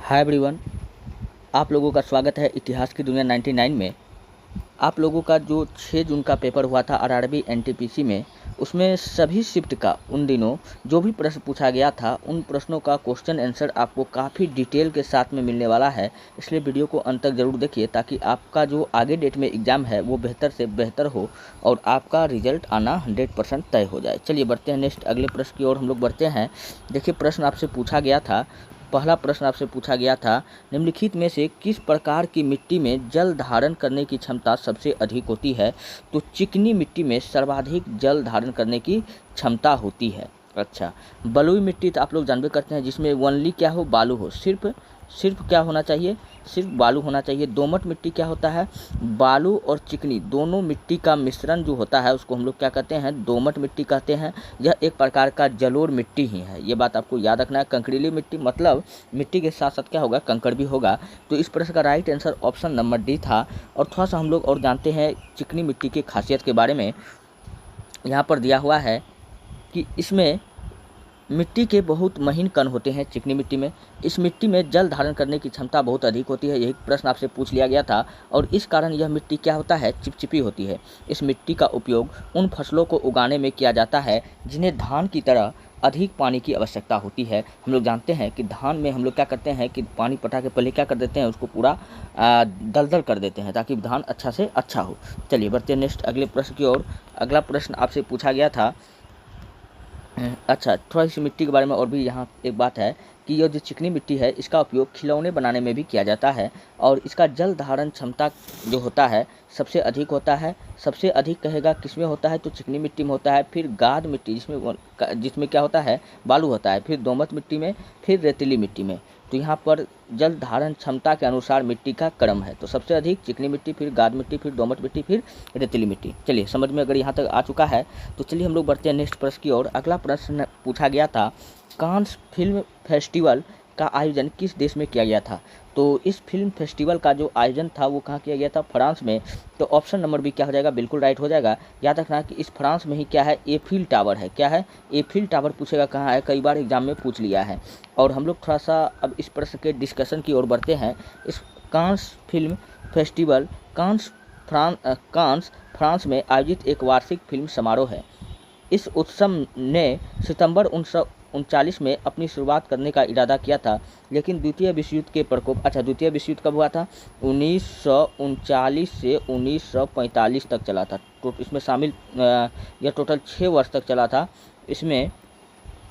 Hi everyone, आप लोगों का स्वागत है इतिहास की दुनिया 99 में। आप लोगों का जो 6 जून का पेपर हुआ था आरआरबी एनटीपीसी में, उसमें सभी शिफ्ट का उन दिनों जो भी प्रश्न पूछा गया था, उन प्रश्नों का क्वेश्चन आंसर आपको काफ़ी डिटेल के साथ में मिलने वाला है। इसलिए वीडियो को अंत तक ज़रूर देखिए ताकि आपका जो आगे डेट में एग्ज़ाम है वो बेहतर से बेहतर हो और आपका रिजल्ट आना 100% तय हो जाए। चलिए बढ़ते हैं नेक्स्ट अगले प्रश्न की ओर हम लोग बढ़ते हैं। देखिए प्रश्न आपसे पूछा गया था, पहला प्रश्न आपसे पूछा गया था, निम्नलिखित में से किस प्रकार की मिट्टी में जल धारण करने की क्षमता सबसे अधिक होती है? तो चिकनी मिट्टी में सर्वाधिक जल धारण करने की क्षमता होती है। अच्छा, बलुई मिट्टी तो आप लोग जानबे करते हैं जिसमें ओनली क्या हो, बालू हो, सिर्फ क्या होना चाहिए, सिर्फ बालू होना चाहिए। दोमट मिट्टी क्या होता है, बालू और चिकनी दोनों मिट्टी का मिश्रण जो होता है उसको हम लोग क्या कहते हैं, दोमट मिट्टी कहते हैं। यह एक प्रकार का जलोढ़ मिट्टी ही है, ये बात आपको याद रखना है। कंकरीली मिट्टी मतलब मिट्टी के साथ साथ क्या होगा, कंकड़ भी होगा। तो इस प्रश्न का right answer option number D था। और थोड़ा सा हम लोग और जानते हैं चिकनी मिट्टी की खासियत के बारे में। यहाँ पर दिया हुआ है कि इसमें मिट्टी के बहुत महीन कण होते हैं चिकनी मिट्टी में। इस मिट्टी में जल धारण करने की क्षमता बहुत अधिक होती है, यही प्रश्न आपसे पूछ लिया गया था। और इस कारण यह मिट्टी क्या होता है, चिपचिपी होती है। इस मिट्टी का उपयोग उन फसलों को उगाने में किया जाता है जिन्हें धान की तरह अधिक पानी की आवश्यकता होती है। हम लोग जानते हैं कि धान में हम लोग क्या करते हैं कि पानी पटा के पहले क्या कर देते हैं, उसको पूरा दलदल कर देते हैं ताकि धान अच्छा से अच्छा हो। चलिए बढ़ते हैं नेक्स्ट अगले प्रश्न की ओर। अगला प्रश्न आपसे पूछा गया था, अच्छा थोड़ी सी मिट्टी के बारे में और भी यहाँ एक बात है कि यह जो चिकनी मिट्टी है इसका उपयोग खिलौने बनाने में भी किया जाता है। और इसका जल धारण क्षमता जो होता है सबसे अधिक होता है। सबसे अधिक कहेगा किसमें होता है, तो चिकनी मिट्टी में होता है। फिर गाद मिट्टी जिसमें क्या होता है, बालू होता है। फिर दोमट मिट्टी में, फिर रेतीली मिट्टी में। तो यहाँ पर जल धारण क्षमता के अनुसार मिट्टी का क्रम है। तो सबसे अधिक चिकनी मिट्टी, फिर गाद मिट्टी, फिर दोमट मिट्टी, फिर रेतीली मिट्टी। चलिए समझ में अगर यहाँ तक आ चुका है तो चलिए हम लोग बढ़ते हैं नेक्स्ट प्रश्न की ओर। अगला प्रश्न पूछा गया था, कांस फिल्म फेस्टिवल का आयोजन किस देश में किया गया था? तो इस फिल्म फेस्टिवल का जो आयोजन था वो कहाँ किया गया था, फ्रांस में। तो ऑप्शन नंबर बी क्या हो जाएगा, बिल्कुल राइट हो जाएगा। याद रखना कि इस फ्रांस में ही क्या है, एफिल टावर है। क्या है, एफिल टावर पूछेगा कहाँ है, कई बार एग्जाम में पूछ लिया है। और हम लोग थोड़ा सा अब इस प्रश्न के डिस्कशन की ओर बढ़ते हैं। इस कांस फिल्म फेस्टिवल कांस फ्रांस में आयोजित एक वार्षिक फिल्म समारोह है। इस उत्सव ने सितंबर 1939 में अपनी शुरुआत करने का इरादा किया था, लेकिन द्वितीय विश्व युद्ध के प्रकोप, अच्छा द्वितीय विश्व युद्ध कब हुआ था, 1939 से 1945 तक चला था। तो इसमें शामिल यह टोटल 6 वर्ष तक चला था। इसमें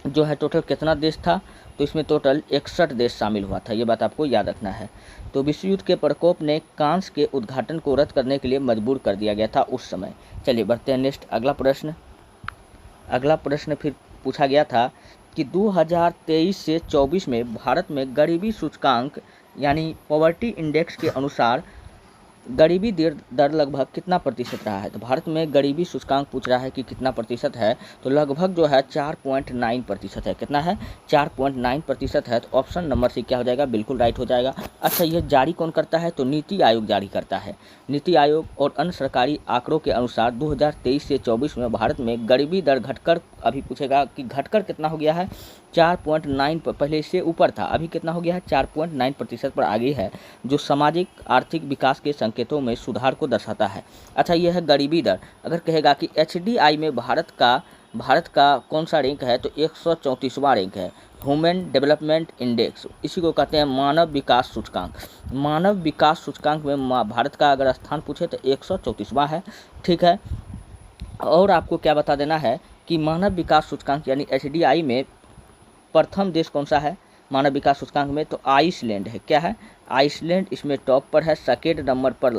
जो है टोटल कितना देश था, तो इसमें टोटल 61 देश शामिल हुआ था, ये बात आपको याद रखना है। तो विश्व युद्ध के प्रकोप ने कांस के उद्घाटन को रद्द करने के लिए मजबूर कर दिया गया था उस समय। चलिए बढ़ते हैं नेक्स्ट अगला प्रश्न। अगला प्रश्न फिर पूछा गया था कि 2023 से 24 में भारत में गरीबी सूचकांक यानी पॉवर्टी इंडेक्स के अनुसार गरीबी दर लगभग कितना प्रतिशत रहा है? तो भारत में गरीबी सूचकांक पूछ रहा है कि कितना प्रतिशत है, तो लगभग जो है 4.9% है। कितना है, 4.9% है। तो ऑप्शन नंबर सी क्या हो जाएगा, बिल्कुल राइट हो जाएगा। अच्छा, यह जारी कौन करता है, तो नीति आयोग जारी करता है। नीति आयोग और अन्य सरकारी आंकड़ों के अनुसार 2023 से 24 में भारत में गरीबी दर घटकर, अभी पूछेगा कि घटकर कितना हो गया है, 4.9, पहले इससे ऊपर था, अभी कितना हो गया है, 4.9% पर आ गई है, जो सामाजिक आर्थिक विकास के संकेतों में सुधार को दर्शाता है। अच्छा, यह है गरीबी दर। अगर कहेगा कि एचडीआई में भारत का कौन सा रैंक है, तो 134वां रैंक है। ह्यूमन डेवलपमेंट इंडेक्स, इसी को कहते हैं मानव विकास सूचकांक। मानव विकास सूचकांक में भारत का अगर स्थान पूछे तो 134वां है। ठीक है, और आपको क्या बता देना है कि मानव विकास सूचकांक यानी एचडीआई में प्रथम देश कौन सा है मानव विकास सूचकांक में, तो आइसलैंड है। क्या है, आइसलैंड इसमें टॉप पर है। सेकेंड नंबर पर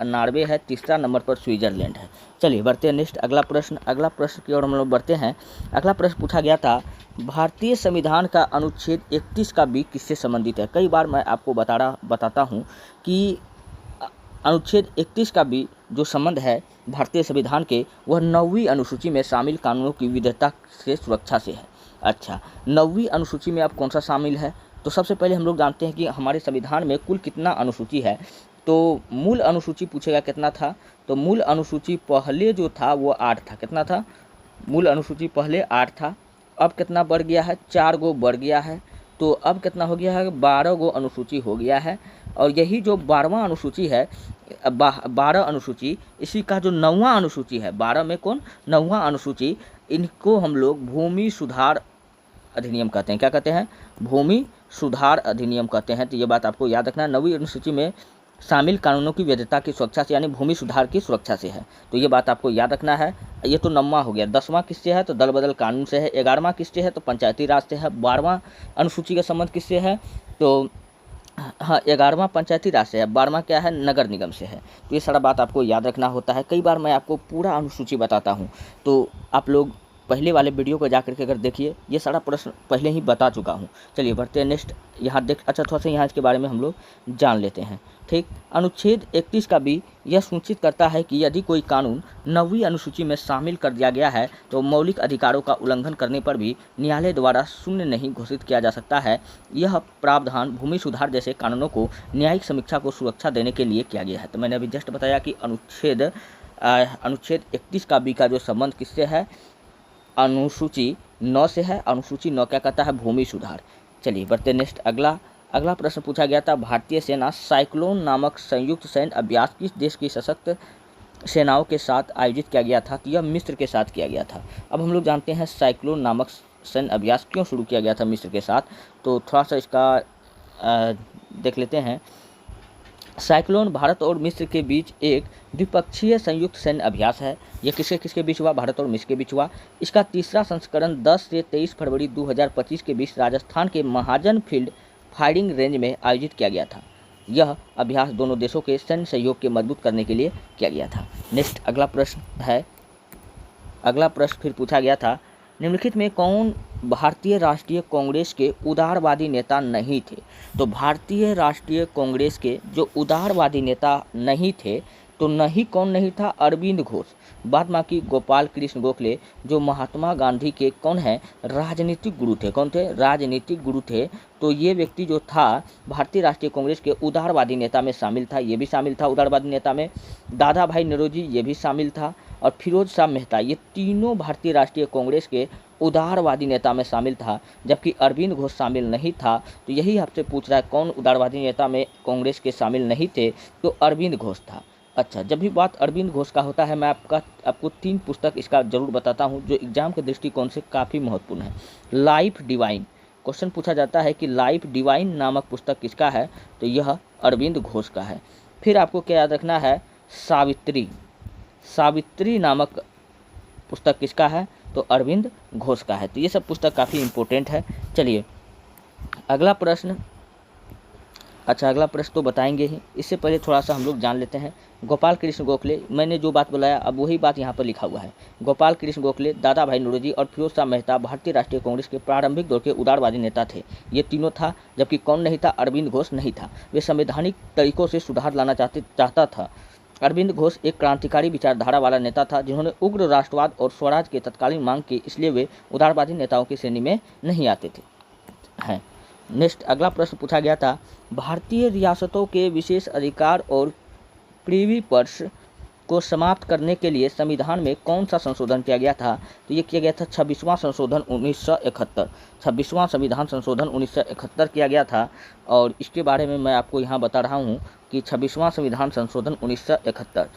नॉर्वे है। तीसरा नंबर पर स्विट्जरलैंड है। चलिए बढ़ते हैं नेक्स्ट अगला प्रश्न। अगला प्रश्न की ओर हम लोग बढ़ते हैं। अगला प्रश्न पूछा गया था, भारतीय संविधान का अनुच्छेद 31 का बी किससे संबंधित है? कई बार मैं आपको बताता हूँ कि अनुच्छेद 31 का भी जो संबंध है भारतीय संविधान के, वह 9वीं अनुसूची में शामिल कानूनों की विधेयता से सुरक्षा से है। अच्छा, 9वीं अनुसूची में अब कौन सा शामिल है? तो सबसे पहले हम लोग जानते हैं कि हमारे संविधान में कुल कितना अनुसूची है। तो मूल अनुसूची पूछेगा कितना था, तो मूल अनुसूची पहले जो था वो 8 था। कितना था, मूल अनुसूची पहले 8 था। अब कितना बढ़ गया है, 4 गो बढ़ गया है। तो अब कितना हो गया है, 12 गो अनुसूची हो गया है। और यही जो 12वां अनुसूची है, 12 अनुसूची, इसी का जो 9वां अनुसूची है, 12 में कौन, 9वां अनुसूची, इनको हम लोग भूमि सुधार अधिनियम कहते हैं। क्या कहते हैं, भूमि सुधार अधिनियम कहते हैं। तो ये बात आपको याद रखना है। 9वीं अनुसूची में शामिल कानूनों की वैधता की सुरक्षा से, यानी भूमि सुधार की सुरक्षा से है। तो ये बात आपको याद रखना है। ये तो 9वां हो गया। 10वां किससे है, तो दल बदल कानून से है। 11वां किससे है, तो पंचायती राज से है। 12वां अनुसूची का संबंध किससे है, तो हाँ 11वां पंचायती राज से है। 12वां क्या है, नगर निगम से है। तो ये सारा बात आपको याद रखना होता है। कई बार मैं आपको पूरा अनुसूची बताता हूँ, तो आप लोग पहले वाले वीडियो को जाकर के अगर देखिए, ये सारा प्रश्न पहले ही बता चुका हूँ। चलिए बढ़ते हैं नेक्स्ट। यहाँ अच्छा थोड़ा सा यहाँ इसके बारे में हम लोग जान लेते हैं। ठीक, अनुच्छेद 31 का भी यह सुनिश्चित करता है कि यदि कोई कानून 9वीं अनुसूची में शामिल कर दिया गया है तो मौलिक अधिकारों का उल्लंघन करने पर भी न्यायालय द्वारा शून्य नहीं घोषित किया जा सकता है। यह प्रावधान भूमि सुधार जैसे कानूनों को न्यायिक समीक्षा को सुरक्षा देने के लिए किया गया है। तो मैंने अभी जस्ट बताया कि अनुच्छेद 31 का बी का जो संबंध किससे है, अनुसूची 9 से है। अनुसूची 9 क्या कहता है, भूमि सुधार। चलिए बढ़ते नेक्स्ट। अगला प्रश्न पूछा गया था, भारतीय सेना साइक्लोन नामक संयुक्त सैन्य अभ्यास किस देश की सशक्त सेनाओं के साथ आयोजित किया गया था, तो यह मिस्र के साथ किया गया था। अब हम लोग जानते हैं साइक्लोन नामक सैन्य अभ्यास क्यों शुरू किया गया था मिस्र के साथ, तो थोड़ा सा इसका देख लेते हैं। साइक्लोन भारत और मिस्र के बीच एक द्विपक्षीय संयुक्त सैन्य अभ्यास है। यह किसके किसके बीच हुआ, भारत और मिस्र के बीच हुआ। इसका तीसरा संस्करण 10 से 23 फरवरी 2025 के बीच राजस्थान के महाजन फील्ड फायरिंग रेंज में आयोजित किया गया था। यह अभ्यास दोनों देशों के सैन्य सहयोग के मजबूत करने के लिए किया गया था। नेक्स्ट अगला प्रश्न फिर पूछा गया था, निम्नलिखित में कौन भारतीय राष्ट्रीय कांग्रेस के उदारवादी नेता नहीं थे। तो भारतीय राष्ट्रीय कांग्रेस के जो उदारवादी नेता नहीं थे, तो कौन नहीं था, अरविंद घोष। बाद बाकी गोपाल कृष्ण गोखले जो महात्मा गांधी के कौन है, राजनीतिक गुरु थे। कौन थे, राजनीतिक गुरु थे। तो ये व्यक्ति जो था भारतीय राष्ट्रीय कांग्रेस के उदारवादी नेता में शामिल था। ये भी शामिल था उदारवादी नेता में। दादा भाई नौरोजी ये भी शामिल था। और फिरोज शाह मेहता, ये तीनों भारतीय राष्ट्रीय कांग्रेस के उदारवादी नेता में शामिल था, जबकि अरविंद घोष शामिल नहीं था। तो यही आपसे पूछ रहा है कौन उदारवादी नेता में कांग्रेस के शामिल नहीं थे, तो अरविंद घोष था। अच्छा, जब भी बात अरविंद घोष का होता है, मैं आपको 3 पुस्तक इसका जरूर बताता हूँ जो एग्जाम के दृष्टिकोण से काफ़ी महत्वपूर्ण है। लाइफ डिवाइन, क्वेश्चन पूछा जाता है कि लाइफ डिवाइन नामक पुस्तक किसका है, तो यह अरविंद घोष का है। फिर आपको क्या याद रखना है, सावित्री नामक पुस्तक किसका है, तो अरविंद घोष का है। तो ये सब पुस्तक काफ़ी इम्पोर्टेंट है। चलिए अगला प्रश्न तो बताएंगे ही, इससे पहले थोड़ा सा हम लोग जान लेते हैं। गोपाल कृष्ण गोखले, मैंने जो बात बताया अब वही बात यहाँ पर लिखा हुआ है। गोपाल कृष्ण गोखले, दादा भाई नौरोजी और फिरोज शाह मेहता भारतीय राष्ट्रीय कांग्रेस के प्रारंभिक दौर के उदारवादी नेता थे। ये तीनों था, जबकि कौन नहीं था, अरविंद घोष नहीं था। वे संवैधानिक तरीकों से सुधार लाना चाहता था। अरविंद घोष एक क्रांतिकारी विचारधारा वाला नेता था जिन्होंने उग्र राष्ट्रवाद और स्वराज के तत्कालीन मांग की, इसलिए वे उदारवादी नेताओं की श्रेणी में नहीं आते थे। नेक्स्ट अगला प्रश्न पूछा गया था, भारतीय रियासतों के विशेष अधिकार और प्रीवी पर्स को समाप्त करने के लिए संविधान में कौन सा संशोधन किया गया था, तो ये किया गया था 26वां संशोधन 1971। 26वां संविधान संशोधन 1971 किया गया था। और इसके बारे में मैं आपको यहाँ बता रहा हूँ कि 26वां संविधान संशोधन 1971,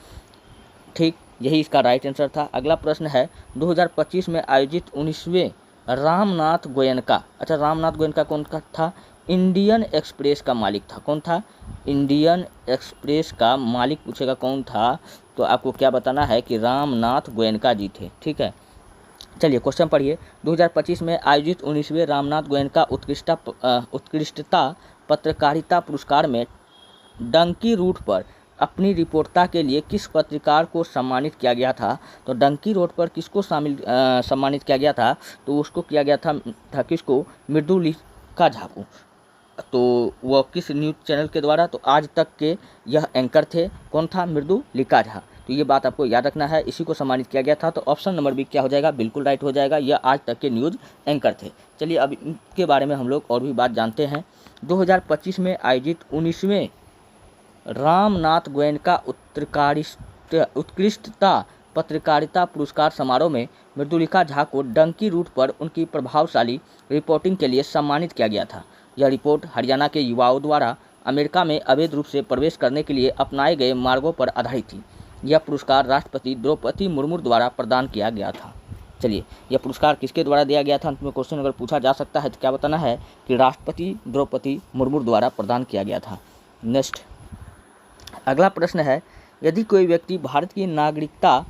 ठीक, यही इसका राइट आंसर था। अगला प्रश्न है, 2025 में आयोजित 19वें रामनाथ गोयनका, अच्छा रामनाथ गोयनका कौन का था, इंडियन एक्सप्रेस का मालिक था। कौन था, इंडियन एक्सप्रेस का मालिक पूछेगा कौन था, तो आपको क्या बताना है कि रामनाथ गोयनका जी थे। ठीक है, चलिए क्वेश्चन पढ़िए। 2025 में आयोजित 19वें रामनाथ गोयनका उत्कृष्टता पत्रकारिता पुरस्कार में डंकी रूट पर अपनी रिपोर्टता के लिए किस पत्रकार को सम्मानित किया गया था, तो डंकी रोड पर किसको सम्मानित किया गया था, तो उसको किया गया था किसको, मृदुलिका झा को। तो वह किस न्यूज़ चैनल के द्वारा, तो आज तक के यह एंकर थे। कौन था, मृदुलिका झा। तो ये बात आपको याद रखना है, इसी को सम्मानित किया गया था। तो ऑप्शन नंबर बी क्या हो जाएगा, बिल्कुल राइट हो जाएगा, यह आज तक के न्यूज़ एंकर थे। चलिए अब इनके बारे में हम लोग और भी बात जानते हैं। 2025 में आयोजित 19वें रामनाथ गोयनका उत्कृष्टता पत्रकारिता पुरस्कार समारोह में मृदुलिका झा को डंकी रूट पर उनकी प्रभावशाली रिपोर्टिंग के लिए सम्मानित किया गया था। यह रिपोर्ट हरियाणा के युवाओं द्वारा अमेरिका में अवैध रूप से प्रवेश करने के लिए अपनाए गए मार्गों पर आधारित थी। यह पुरस्कार राष्ट्रपति द्रौपदी मुर्मू द्वारा प्रदान किया गया था। चलिए, यह पुरस्कार किसके द्वारा दिया गया था? अंत में क्वेश्चन अगर पूछा जा सकता है तो क्या बताना है कि राष्ट्रपति द्रौपदी मुर्मू द्वारा प्रदान किया गया था। नेक्स्ट अगला प्रश्न है, यदि कोई व्यक्ति भारत की नागरिकता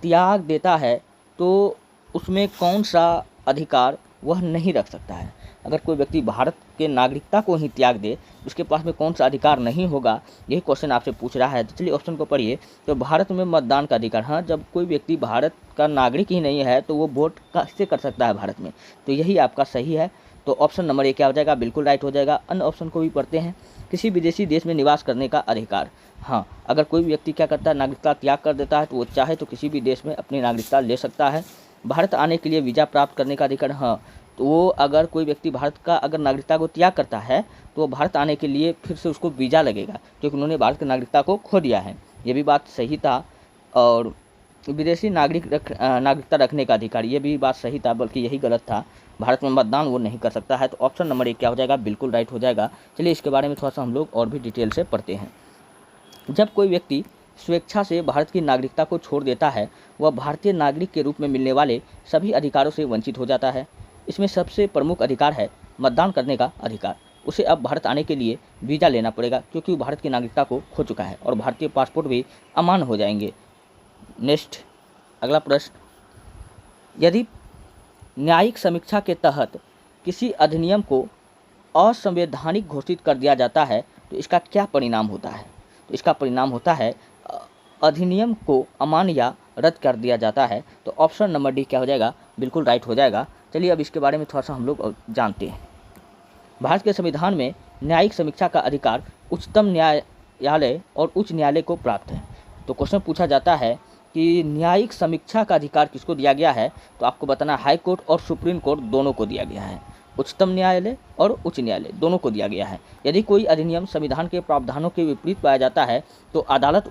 त्याग देता है तो उसमें कौन सा अधिकार वह नहीं रख सकता है? अगर कोई व्यक्ति भारत के नागरिकता को ही त्याग दे, उसके पास में कौन सा अधिकार नहीं होगा, यही क्वेश्चन आपसे पूछ रहा है। तो चलिए ऑप्शन को पढ़िए। तो भारत में मतदान का अधिकार, हाँ, जब कोई व्यक्ति भारत का नागरिक ही नहीं है तो वो वोट कैसे कर सकता है भारत में? तो यही आपका सही है। तो ऑप्शन नंबर ए क्या हो जाएगा? बिल्कुल राइट हो जाएगा। अन्य ऑप्शन को भी पढ़ते हैं। किसी विदेशी देश में निवास करने का अधिकार, हाँ, अगर कोई व्यक्ति क्या करता है, नागरिकता त्याग कर देता है तो वो चाहे तो किसी भी देश में अपनी नागरिकता ले सकता है। भारत आने के लिए वीज़ा प्राप्त करने का अधिकार, हाँ, तो वो अगर कोई व्यक्ति भारत का अगर नागरिकता को त्याग करता है तो वो भारत आने के लिए फिर से उसको वीज़ा लगेगा, क्योंकि उन्होंने भारत की नागरिकता को खो दिया है। ये भी बात सही था। और विदेशी नागरिकता रखने का अधिकार, ये भी बात सही था, बल्कि यही गलत था। भारत में मतदान वो नहीं कर सकता है। तो ऑप्शन नंबर 1 क्या हो जाएगा? बिल्कुल राइट हो जाएगा। चलिए इसके बारे में थोड़ा सा हम लोग और भी डिटेल से पढ़ते हैं। जब कोई व्यक्ति स्वेच्छा से भारत की नागरिकता को छोड़ देता है, वह भारतीय नागरिक के रूप में मिलने वाले सभी अधिकारों से वंचित हो जाता है। इसमें सबसे प्रमुख अधिकार है मतदान करने का अधिकार। उसे अब भारत आने के लिए वीज़ा लेना पड़ेगा, क्योंकि वो भारत की नागरिकता को खो चुका है और भारतीय पासपोर्ट भी अमान्य हो जाएंगे। नेक्स्ट अगला प्रश्न, यदि न्यायिक समीक्षा के तहत किसी अधिनियम को असंवैधानिक घोषित कर दिया जाता है तो इसका क्या परिणाम होता है? तो इसका परिणाम होता है अधिनियम को अमान्य या रद्द कर दिया जाता है। तो ऑप्शन नंबर डी क्या हो जाएगा? बिल्कुल राइट हो जाएगा। चलिए अब इसके बारे में थोड़ा सा हम लोग जानते हैं। भारत के संविधान में न्यायिक समीक्षा का अधिकार उच्चतम न्यायालय और उच्च न्यायालय को प्राप्त है। तो क्वेश्चन पूछा जाता है कि न्यायिक समीक्षा का अधिकार किसको दिया गया है? तो आपको बताना हाई कोर्ट और सुप्रीम कोर्ट दोनों को दिया गया है। उच्चतम न्यायालय और उच्च न्यायालय दोनों को दिया गया है। यदि कोई अधिनियम संविधान के प्रावधानों के विपरीत पाया जाता है तो अदालत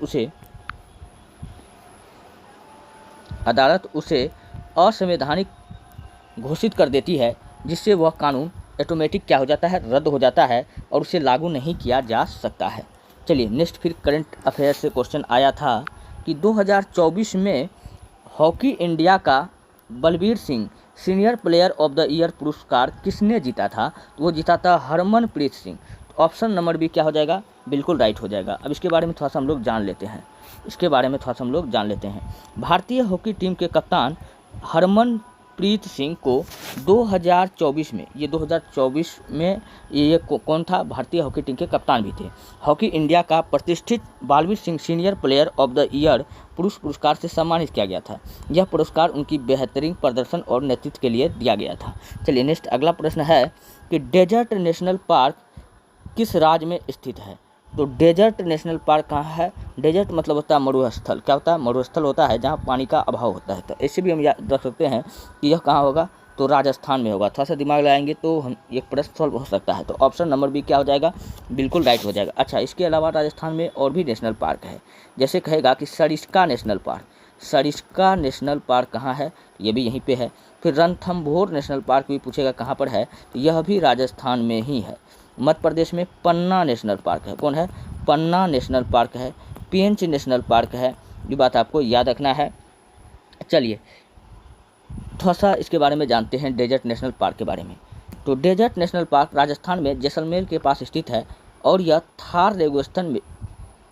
उसे असंवैधानिक घोषित कर देती है, जिससे वह कानून ऑटोमेटिक क्या हो जाता है? रद्द हो जाता है और उसे लागू नहीं किया जा सकता है। चलिए नेक्स्ट फिर करंट अफेयर से क्वेश्चन आया था कि 2024 में हॉकी इंडिया का Balbir Singh senior player of the year पुरस्कार किसने जीता था? तो वो जीता था हरमनप्रीत सिंह। तो ऑप्शन नंबर बी क्या हो जाएगा? बिल्कुल राइट हो जाएगा। अब इसके बारे में थोड़ा सा हम लोग जान लेते हैं। भारतीय हॉकी टीम के कप्तान हरमनप्रीत सिंह को 2024 में ये कौन था? भारतीय हॉकी टीम के कप्तान भी थे। हॉकी इंडिया का प्रतिष्ठित Balbir Singh senior player of the year पुरुष पुरस्कार से सम्मानित किया गया था। यह पुरस्कार उनकी बेहतरीन प्रदर्शन और नेतृत्व के लिए दिया गया था। चलिए नेक्स्ट अगला प्रश्न है कि डेजर्ट नेशनल पार्क किस राज्य में स्थित है? तो डेजर्ट नेशनल पार्क कहाँ है? डेजर्ट मतलब होता है मरुस्थल। क्या होता है? मरुस्थल होता है जहाँ पानी का अभाव होता है। तो ऐसे भी हम याद रख सकते हैं कि यह कहाँ होगा? तो राजस्थान में होगा। थोड़ा सा दिमाग लगाएंगे तो हम ये प्रश्न सॉल्व हो सकता है। तो ऑप्शन नंबर बी क्या हो जाएगा? बिल्कुल राइट हो जाएगा। अच्छा, इसके अलावा राजस्थान में और भी नेशनल पार्क है। जैसे कहेगा कि सरिस्का नेशनल पार्क कहाँ है? ये भी यहीं पे है। फिर रणथंभौर नेशनल पार्क भी पूछेगा कहाँ पर है, तो यह भी राजस्थान में ही है। मध्य प्रदेश में पन्ना नेशनल पार्क है। कौन है? पन्ना नेशनल पार्क है। पेंच नेशनल पार्क है। ये बात आपको याद रखना है। चलिए थोड़ा सा इसके बारे में जानते हैं, डेजर्ट नेशनल पार्क के बारे में। तो डेजर्ट नेशनल पार्क राजस्थान में जैसलमेर के पास स्थित है और यह थार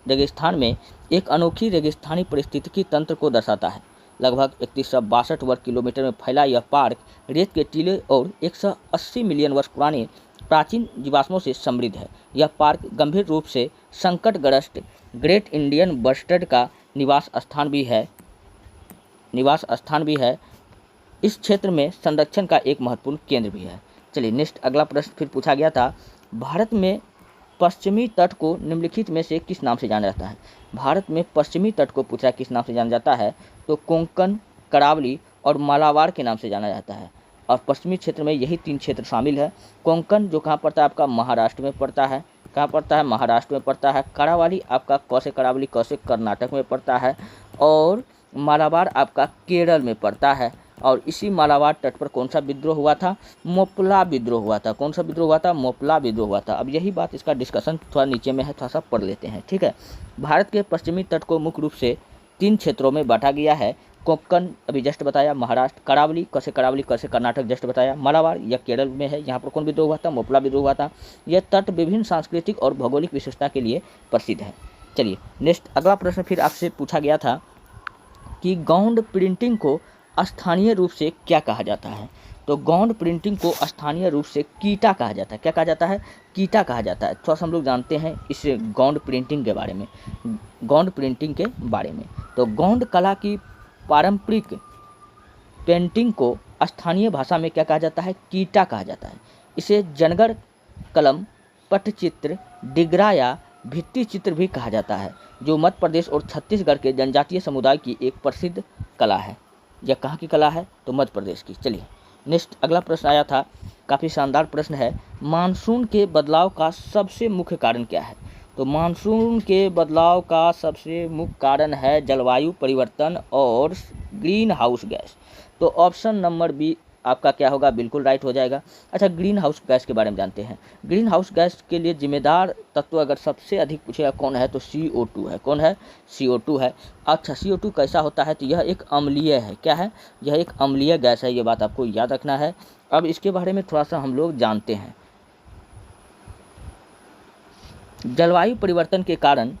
रेगिस्तान में एक अनोखी रेगिस्तानी पारिस्थितिकी तंत्र को दर्शाता है। लगभग 3162 वर्ग किलोमीटर में फैला यह पार्क रेत के टीले और 180 मिलियन वर्ष पुराने प्राचीन जीवाश्मों से समृद्ध है। यह पार्क गंभीर रूप से संकटग्रस्त ग्रेट इंडियन बस्टर्ड का निवास स्थान भी है। इस क्षेत्र में संरक्षण का एक महत्वपूर्ण केंद्र भी है। चलिए नेक्स्ट अगला प्रश्न फिर पूछा गया था, भारत में पश्चिमी तट को निम्नलिखित में से किस नाम से जाना जाता है? भारत में पश्चिमी तट को पूछा किस नाम से जाना जाता है? तो कोंकण, करावली और मालाबार के नाम से जाना जाता है। और पश्चिमी क्षेत्र में यही 3 क्षेत्र शामिल है। कोंकण जो कहाँ पड़ता है? आपका महाराष्ट्र में पड़ता है। कहाँ पड़ता है? महाराष्ट्र में पड़ता है। करावली आपका कौसे करावली कौसे कर्नाटक में पड़ता है। और मालाबार आपका केरल में पड़ता है और इसी मालाबार तट पर कौन सा विद्रोह हुआ था? मोपला विद्रोह हुआ था। कौन सा विद्रोह हुआ था? मोपला विद्रोह हुआ था। अब यही बात, इसका डिस्कशन थोड़ा नीचे में है, थोड़ा सा पढ़ लेते हैं, ठीक है। भारत के पश्चिमी तट को मुख्य रूप से 3 क्षेत्रों में बांटा गया है। कोंकण अभी जस्ट बताया, महाराष्ट्र, करावली कैसे कर्नाटक जस्ट बताया, मालाबार यह केरल में है, यहाँ पर कौन विद्रोह हुआ था? मोपला विद्रोह हुआ था। यह तट विभिन्न सांस्कृतिक और भौगोलिक विशेषता के लिए प्रसिद्ध है। चलिए नेक्स्ट अगला प्रश्न फिर आपसे पूछा गया था कि गौंड प्रिंटिंग को स्थानीय रूप से क्या कहा जाता है? तो गौंड प्रिंटिंग को स्थानीय रूप से कीटा कहा जाता है। क्या कहा जाता है? कीटा कहा जाता है। थोड़ा सा हम लोग जानते हैं इस गौंड प्रिंटिंग के बारे में, तो गौंड कला की पारंपरिक पेंटिंग को स्थानीय भाषा में क्या कहा जाता है? कीटा कहा जाता है। इसे जनगढ़ कलम, पटचित्र, डिगरा या भित्ति चित्र भी कहा जाता है, जो मध्य प्रदेश और छत्तीसगढ़ के जनजातीय समुदाय की एक प्रसिद्ध कला है। यह कहाँ की कला है? तो मध्य प्रदेश की। चलिए नेक्स्ट अगला प्रश्न आया था, काफ़ी शानदार प्रश्न है। मानसून के बदलाव का सबसे मुख्य कारण क्या है? तो मानसून के बदलाव का सबसे मुख्य कारण है जलवायु परिवर्तन और ग्रीन हाउस गैस। तो ऑप्शन नंबर बी आपका क्या होगा? बिल्कुल राइट हो जाएगा। अच्छा, ग्रीन हाउस गैस के बारे में जानते हैं। ग्रीन हाउस गैस के लिए जिम्मेदार तत्व अगर सबसे अधिक पूछेगा कौन है, तो CO2 है। कौन है? CO2 है। अच्छा, CO2 कैसा होता है? तो यह एक अम्लीय है। क्या है? यह एक अम्लीय गैस है, ये बात आपको याद रखना है। अब इसके बारे में थोड़ा सा हम लोग जानते हैं। जलवायु परिवर्तन के कारण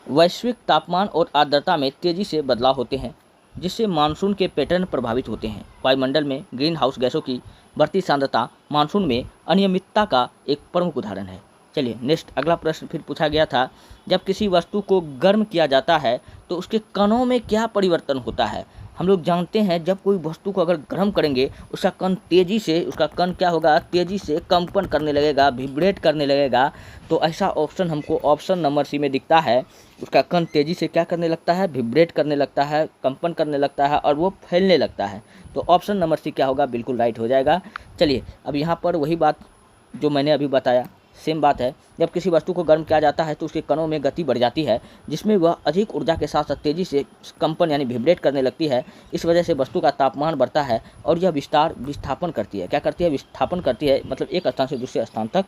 वैश्विक तापमान और आर्द्रता में तेजी से बदलाव होते हैं, जिससे मानसून के पैटर्न प्रभावित होते हैं। वायुमंडल में ग्रीन हाउस गैसों की बढ़ती सांद्रता मानसून में अनियमितता का एक प्रमुख उदाहरण है। चलिए नेक्स्ट अगला प्रश्न फिर पूछा गया था, जब किसी वस्तु को गर्म किया जाता है तो उसके कणों में क्या परिवर्तन होता है? हम लोग जानते हैं जब कोई वस्तु को अगर गर्म करेंगे उसका कण तेज़ी से, उसका कण क्या होगा? तेज़ी से कंपन करने लगेगा, विब्रेट करने लगेगा। तो ऐसा ऑप्शन हमको ऑप्शन नंबर सी में दिखता है। उसका कण तेज़ी से क्या करने लगता है? विब्रेट करने लगता है, कंपन करने लगता है और वो फैलने लगता है। तो ऑप्शन नंबर सी क्या होगा? बिल्कुल राइट हो जाएगा। चलिए अब यहाँ पर वही बात जो मैंने अभी बताया, सेम बात है। जब किसी वस्तु को गर्म किया जाता है तो उसके कणों में गति बढ़ जाती है, जिसमें वह अधिक ऊर्जा के साथ साथ तेज़ी से कंपन यानी विब्रेट करने लगती है। इस वजह से वस्तु का तापमान बढ़ता है और यह विस्थापन करती है। क्या करती है? विस्थापन करती है, मतलब एक स्थान से दूसरे स्थान तक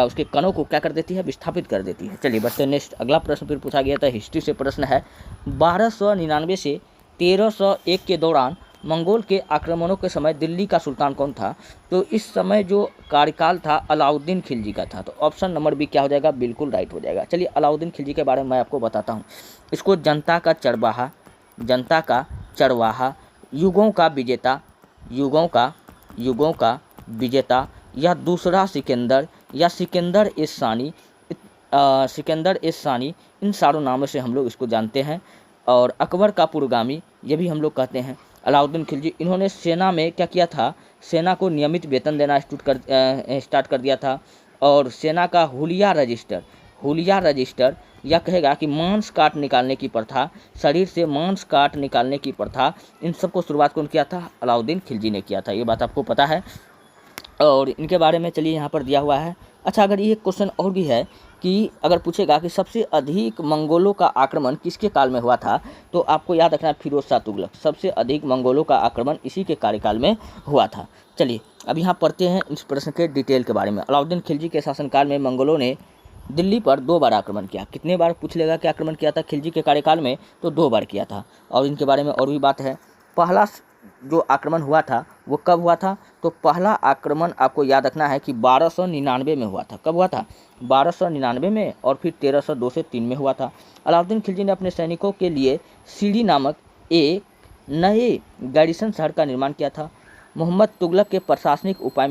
उसके कणों को क्या कर देती है? विस्थापित कर देती है। चलिए बढ़ते नेक्स्ट अगला प्रश्न फिर पूछा गया था, हिस्ट्री से प्रश्न है। 1299 से 1301 के दौरान मंगोल के आक्रमणों के समय दिल्ली का सुल्तान कौन था? तो इस समय जो कार्यकाल था अलाउद्दीन खिलजी का था। तो ऑप्शन नंबर बी क्या हो जाएगा? बिल्कुल राइट हो जाएगा। चलिए अलाउद्दीन खिलजी के बारे में मैं आपको बताता हूँ। इसको जनता का चरवाहा, युगों का विजेता या दूसरा सिकंदर या सिकंदर ए सानी, इन सारों नामों से हम लोग इसको जानते हैं। और अकबर का पुरोगामी ये भी हम लोग कहते हैं। अलाउद्दीन खिलजी इन्होंने सेना में क्या किया था? सेना को नियमित वेतन देना स्टार्ट कर दिया था। और सेना का हुलिया रजिस्टर यह कहेगा कि मांस काट निकालने की प्रथा, शरीर से मांस काट निकालने की प्रथा, इन सबको शुरुआत कौन किया था? अलाउद्दीन खिलजी ने किया था। ये बात आपको पता है। और इनके बारे में चलिए यहाँ पर दिया हुआ है। अच्छा, अगर ये क्वेश्चन और भी है कि अगर पूछेगा कि सबसे अधिक मंगोलों का आक्रमण किसके काल में हुआ था, तो आपको याद रखना है फिरोज शाह तुगलक। सबसे अधिक मंगोलों का आक्रमण इसी के कार्यकाल में हुआ था। चलिए अब यहाँ पढ़ते हैं इस प्रश्न के डिटेल के बारे में। अलाउद्दीन खिलजी के शासनकाल में मंगोलों ने दिल्ली पर 2 बार आक्रमण किया। कितने बार पूछ लेगा कि आक्रमण किया था खिलजी के कार्यकाल में? तो 2 बार किया था। और इनके बारे में और भी बात है। पहला जो आक्रमण हुआ था वो कब हुआ था? तो पहला आक्रमण आपको याद रखना है कि 1299 में हुआ था। कब हुआ था? 1299 में। और फिर 1302 से 3 में हुआ था। अलाउद्दीन खिलजी ने अपने सैनिकों के लिए सीढ़ी नामक एक नए गैरिसन शहर का निर्माण किया था। मोहम्मद तुगलक के प्रशासनिक उपाय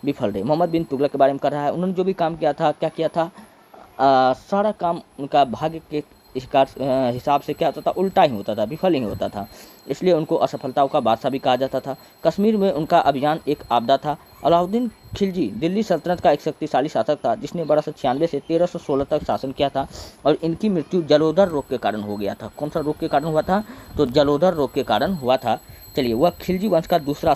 विफल रहे। मोहम्मद बिन तुगलक के बारे में कर रहा है। उन्होंने जो भी काम किया था, क्या किया था? सारा काम उनका भाग्य के हिसाब से क्या होता था? उल्टा ही होता था, विफल ही होता था। इसलिए उनको असफलताओं का बादशाह भी कहा जाता था। कश्मीर में उनका अभियान एक आपदा था। अलाउद्दीन खिलजी दिल्ली सल्तनत का एक शक्तिशाली शासक था, जिसने 1296 से 1316 तक शासन किया था। और इनकी मृत्यु जलोदर रोग के कारण हो गया था। कौन सा रोग के कारण हुआ था? तो जलोदर रोग के कारण हुआ था। चलिए, वह खिलजी वंश का दूसरा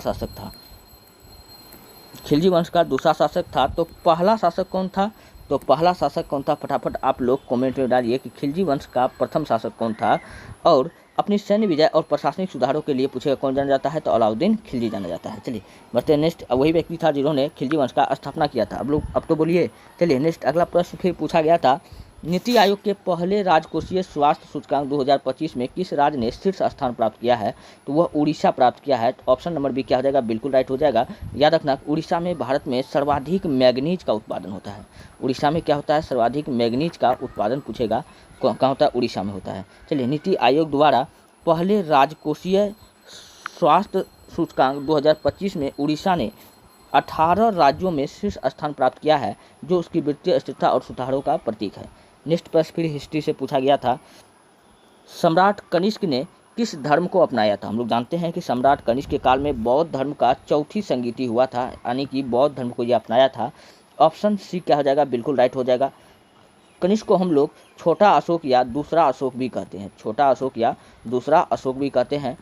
शासक था। तो पहला शासक कौन था? तो पहला शासक कौन था, फटाफट आप लोग कमेंट में डालिए कि खिलजी वंश का प्रथम शासक कौन था। और अपनी सैन्य विजय और प्रशासनिक सुधारों के लिए पूछेगा कौन जाना जाता है, तो अलाउद्दीन खिलजी जाना जाता है। चलिए बढ़ते हैं नेक्स्ट। वही व्यक्ति था जिन्होंने खिलजी वंश का स्थापना किया था। अब तो बोलिए। चलिए नेक्स्ट अगला प्रश्न फिर पूछा गया था, नीति आयोग के पहले राजकोषीय स्वास्थ्य सूचकांक 2025 में किस राज्य ने शीर्ष स्थान प्राप्त किया है, तो वह उड़ीसा प्राप्त किया है। तो ऑप्शन नंबर बी क्या हो जाएगा, बिल्कुल राइट हो जाएगा। याद रखना उड़ीसा में भारत में सर्वाधिक मैग्नीज का उत्पादन होता है। उड़ीसा में क्या होता है, सर्वाधिक मैग्नीज का उत्पादन पूछेगा कहाँ होता है, उड़ीसा में होता है। चलिए नीति आयोग द्वारा पहले राजकोषीय स्वास्थ्य सूचकांक 2025 में उड़ीसा ने 18 राज्यों में शीर्ष स्थान प्राप्त किया है, जो उसकी वित्तीय स्थिरता और सुधारों का प्रतीक है। नेक्स्ट प्रश्न फिर हिस्ट्री से पूछा गया था, सम्राट कनिष्क ने किस धर्म को अपनाया था। हम लोग जानते हैं कि सम्राट कनिष्क के काल में बौद्ध धर्म का चौथी संगीति हुआ था, यानी कि बौद्ध धर्म को यह अपनाया था। ऑप्शन सी क्या हो जाएगा, बिल्कुल राइट हो जाएगा। कनिष्क को हम लोग छोटा अशोक या दूसरा अशोक भी कहते हैं, छोटा अशोक या दूसरा अशोक भी कहते हैं।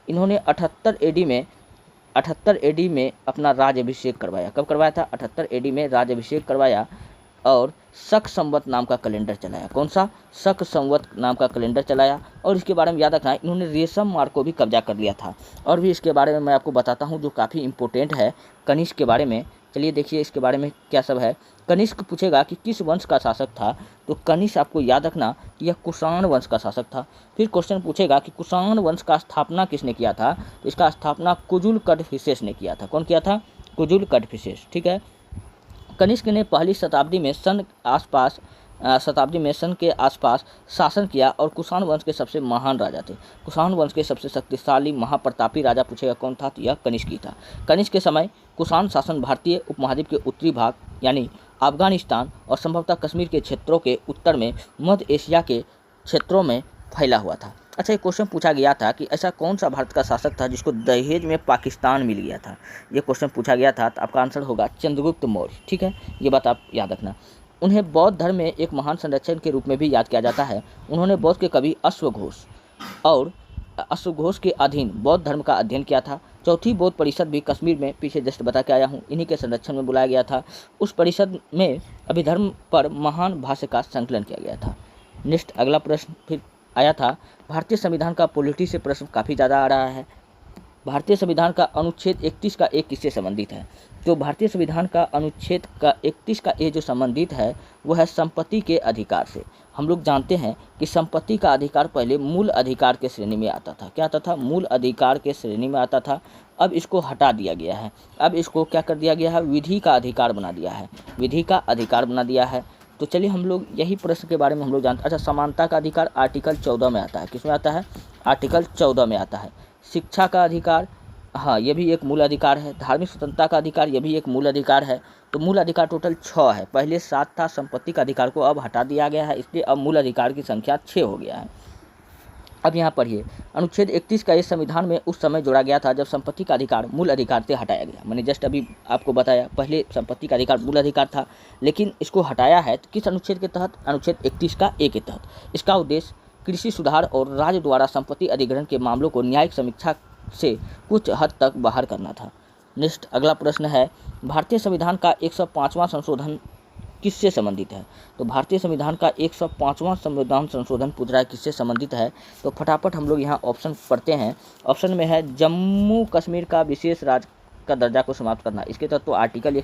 इन्होंने 78 एडी में अपना राज्याभिषेक करवाया। कब करवाया था, 78 एडी में राज्याभिषेक करवाया और शक संवत नाम का कैलेंडर चलाया। कौन सा, शक संवत नाम का कैलेंडर चलाया। और इसके बारे में याद रखना इन्होंने रेशम मार्ग को भी कब्जा कर लिया था। और भी इसके बारे में मैं आपको बताता हूँ जो काफ़ी इंपॉर्टेंट है कनिष्क के बारे में। चलिए देखिए इसके बारे में क्या सब है। कनिष्क पूछेगा कि किस वंश का शासक था, तो कनिष्क आपको याद रखना कि यह कुषाण वंश का शासक था। फिर क्वेश्चन पूछेगा कि कुषाण वंश का स्थापना किसने किया था, तो इसका स्थापना कुजुल कड़फिसेस ने किया था। कौन किया था, कुजुल कड़फिसेस। ठीक है। कनिष्क ने पहली शताब्दी में सन के आसपास शासन किया और कुषाण वंश के सबसे महान राजा थे। कुषाण वंश के सबसे शक्तिशाली महाप्रतापी राजा पूछेगा कौन था, तो यह कनिष्क ही था। कनिष्क के समय कुषाण शासन भारतीय उपमहाद्वीप के उत्तरी भाग यानी अफगानिस्तान और संभवतः कश्मीर के क्षेत्रों के उत्तर में मध्य एशिया के क्षेत्रों में फैला हुआ था। अच्छा, एक क्वेश्चन पूछा गया था कि ऐसा कौन सा भारत का शासक था जिसको दहेज में पाकिस्तान मिल गया था। ये क्वेश्चन पूछा गया था, तो आपका आंसर होगा चंद्रगुप्त मौर्य। ठीक है, ये बात आप याद रखना। उन्हें बौद्ध धर्म में एक महान संरक्षक के रूप में भी याद किया जाता है। उन्होंने बौद्ध के कवि अश्वघोष के अधीन बौद्ध धर्म का अध्ययन किया था। चौथी बौद्ध परिषद भी कश्मीर में पीछे जस्ट बता के आया हूँ, इन्हीं के संरक्षण में बुलाया गया था। उस परिषद में अभिधर्म पर महान भाष्य का संकलन किया गया था। नेक्स्ट अगला प्रश्न फिर आया था, भारतीय संविधान का पॉलिटी से प्रश्न काफ़ी ज़्यादा आ रहा है। भारतीय संविधान का अनुच्छेद 31 का एक किससे संबंधित है, तो भारतीय संविधान का अनुच्छेद का 31 का ये जो संबंधित है वो है संपत्ति के अधिकार से। हम लोग जानते हैं कि संपत्ति का अधिकार पहले मूल अधिकार के श्रेणी में आता था। क्या आता था, मूल अधिकार के श्रेणी में आता था। अब इसको हटा दिया गया है, अब इसको क्या कर दिया गया है, विधि का अधिकार बना दिया है, विधि का अधिकार बना दिया है। तो चलिए हम लोग यही प्रश्न के बारे में हम लोग जानते हैं। अच्छा, समानता का अधिकार आर्टिकल 14 में आता है। किस में आता है, आर्टिकल 14 में आता है। शिक्षा का अधिकार, हाँ ये भी एक मूल अधिकार है। धार्मिक स्वतंत्रता का अधिकार, ये भी एक मूल अधिकार है। तो मूल अधिकार टोटल 6 है, पहले 7 था। संपत्ति का अधिकार को अब हटा दिया गया है, इसलिए अब मूल अधिकार की संख्या 6 हो गया है। अब यहाँ पढ़िए, अनुच्छेद 31 का इस संविधान में उस समय जोड़ा गया था जब संपत्ति का अधिकार मूल अधिकार से हटाया गया। मैंने जस्ट अभी आपको बताया, पहले संपत्ति का अधिकार मूल अधिकार था, लेकिन इसको हटाया है तो किस अनुच्छेद के तहत, अनुच्छेद 31 का ए के तहत। इसका उद्देश्य कृषि सुधार और राज्य द्वारा संपत्ति अधिग्रहण के मामलों को न्यायिक समीक्षा से कुछ हद तक बाहर करना था। नेक्स्ट अगला प्रश्न है, भारतीय संविधान का 105वां संशोधन किससे संबंधित है, तो भारतीय संविधान का 105वां संविधान संशोधन पूछ रहा है किससे संबंधित है। तो फटाफट हम लोग यहाँ ऑप्शन पढ़ते हैं। ऑप्शन में है जम्मू कश्मीर का विशेष राज्य का दर्जा को समाप्त करना। इसके तहत तो आर्टिकल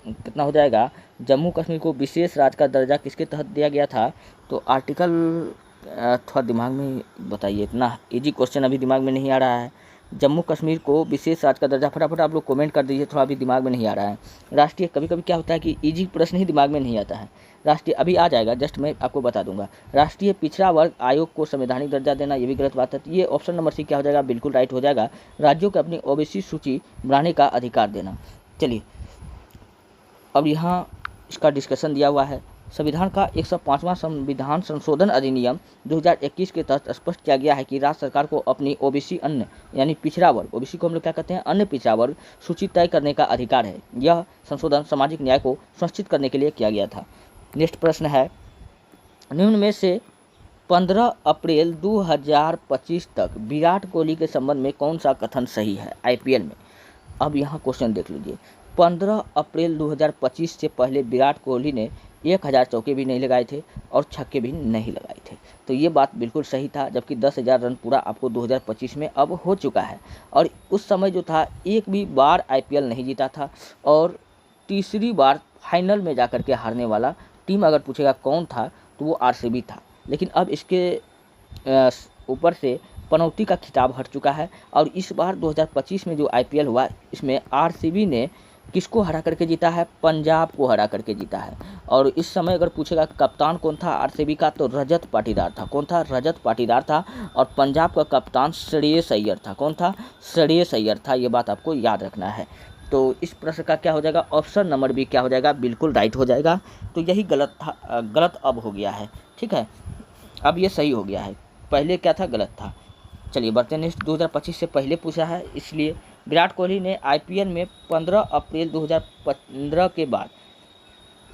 कितना हो जाएगा, जम्मू कश्मीर को विशेष राज्य का दर्जा किसके तहत दिया गया था, तो आर्टिकल थोड़ा दिमाग में बताइए, इतना इजी क्वेश्चन अभी दिमाग में नहीं आ रहा है। जम्मू कश्मीर को विशेष राज्य का दर्जा, फटाफट आप लोग कमेंट कर दीजिए, थोड़ा अभी दिमाग में नहीं आ रहा है। राष्ट्रीय, कभी कभी क्या होता है कि इजी प्रश्न ही दिमाग में नहीं आता है। राष्ट्रीय अभी आ जाएगा, जस्ट मैं आपको बता दूंगा। राष्ट्रीय पिछड़ा वर्ग आयोग को संवैधानिक दर्जा देना, ये भी गलत बात है। ये ऑप्शन नंबर सी क्या हो जाएगा, बिल्कुल राइट हो जाएगा। राज्यों को अपनी ओबीसी सूची बनाने का अधिकार देना। चलिए अब यहाँ इसका डिस्कशन दिया हुआ है। संविधान का 105वां संविधान संशोधन अधिनियम 2021 के तहत स्पष्ट किया गया है कि राज्य सरकार को अपनी ओबीसी अन्य यानी पिछड़ा वर्ग, ओबीसी को हम लोग क्या कहते हैं, अन्य पिछड़ा वर्ग सूची तय करने का अधिकार है। यह संशोधन सामाजिक न्याय को सुनिश्चित करने के लिए किया गया था। नेक्स्ट प्रश्न है, निम्न में से 15 अप्रैल 2025 तक विराट कोहली के संबंध में कौन सा कथन सही है आईपीएल में। अब यहाँ क्वेश्चन देख लीजिए, 15 अप्रैल 2025 से पहले विराट कोहली ने 1000 चौके भी नहीं लगाए थे और छक्के भी नहीं लगाए थे। तो ये बात बिल्कुल सही था, जबकि 10,000 रन पूरा आपको 2025 में अब हो चुका है। और उस समय जो था एक भी बार IPL नहीं जीता था और तीसरी बार फाइनल में जाकर के हारने वाला टीम अगर पूछेगा कौन था तो वो RCB था। लेकिन अब इसके ऊपर से पनौती का खिताब हट चुका है और इस बार 2025 में जो IPL हुआ इसमें RCB ने किसको हरा करके जीता है? पंजाब को हरा करके जीता है। और इस समय अगर पूछेगा कप्तान कौन था RCB का, तो रजत पाटीदार था। कौन था? रजत पाटीदार था। और पंजाब का कप्तान श्रेयस अय्यर था। कौन था? श्रेयस अय्यर था। ये बात आपको याद रखना है। तो इस प्रश्न का क्या हो जाएगा? ऑप्शन नंबर बी क्या हो जाएगा? बिल्कुल राइट हो जाएगा। तो यही गलत था, गलत अब हो गया है। ठीक है, अब ये सही हो गया है। पहले क्या था? गलत था। चलिए बढ़ते हैं नेक्स्ट। 2025 से पहले पूछा है, इसलिए विराट कोहली ने IPL में 15 अप्रैल 2015 के बाद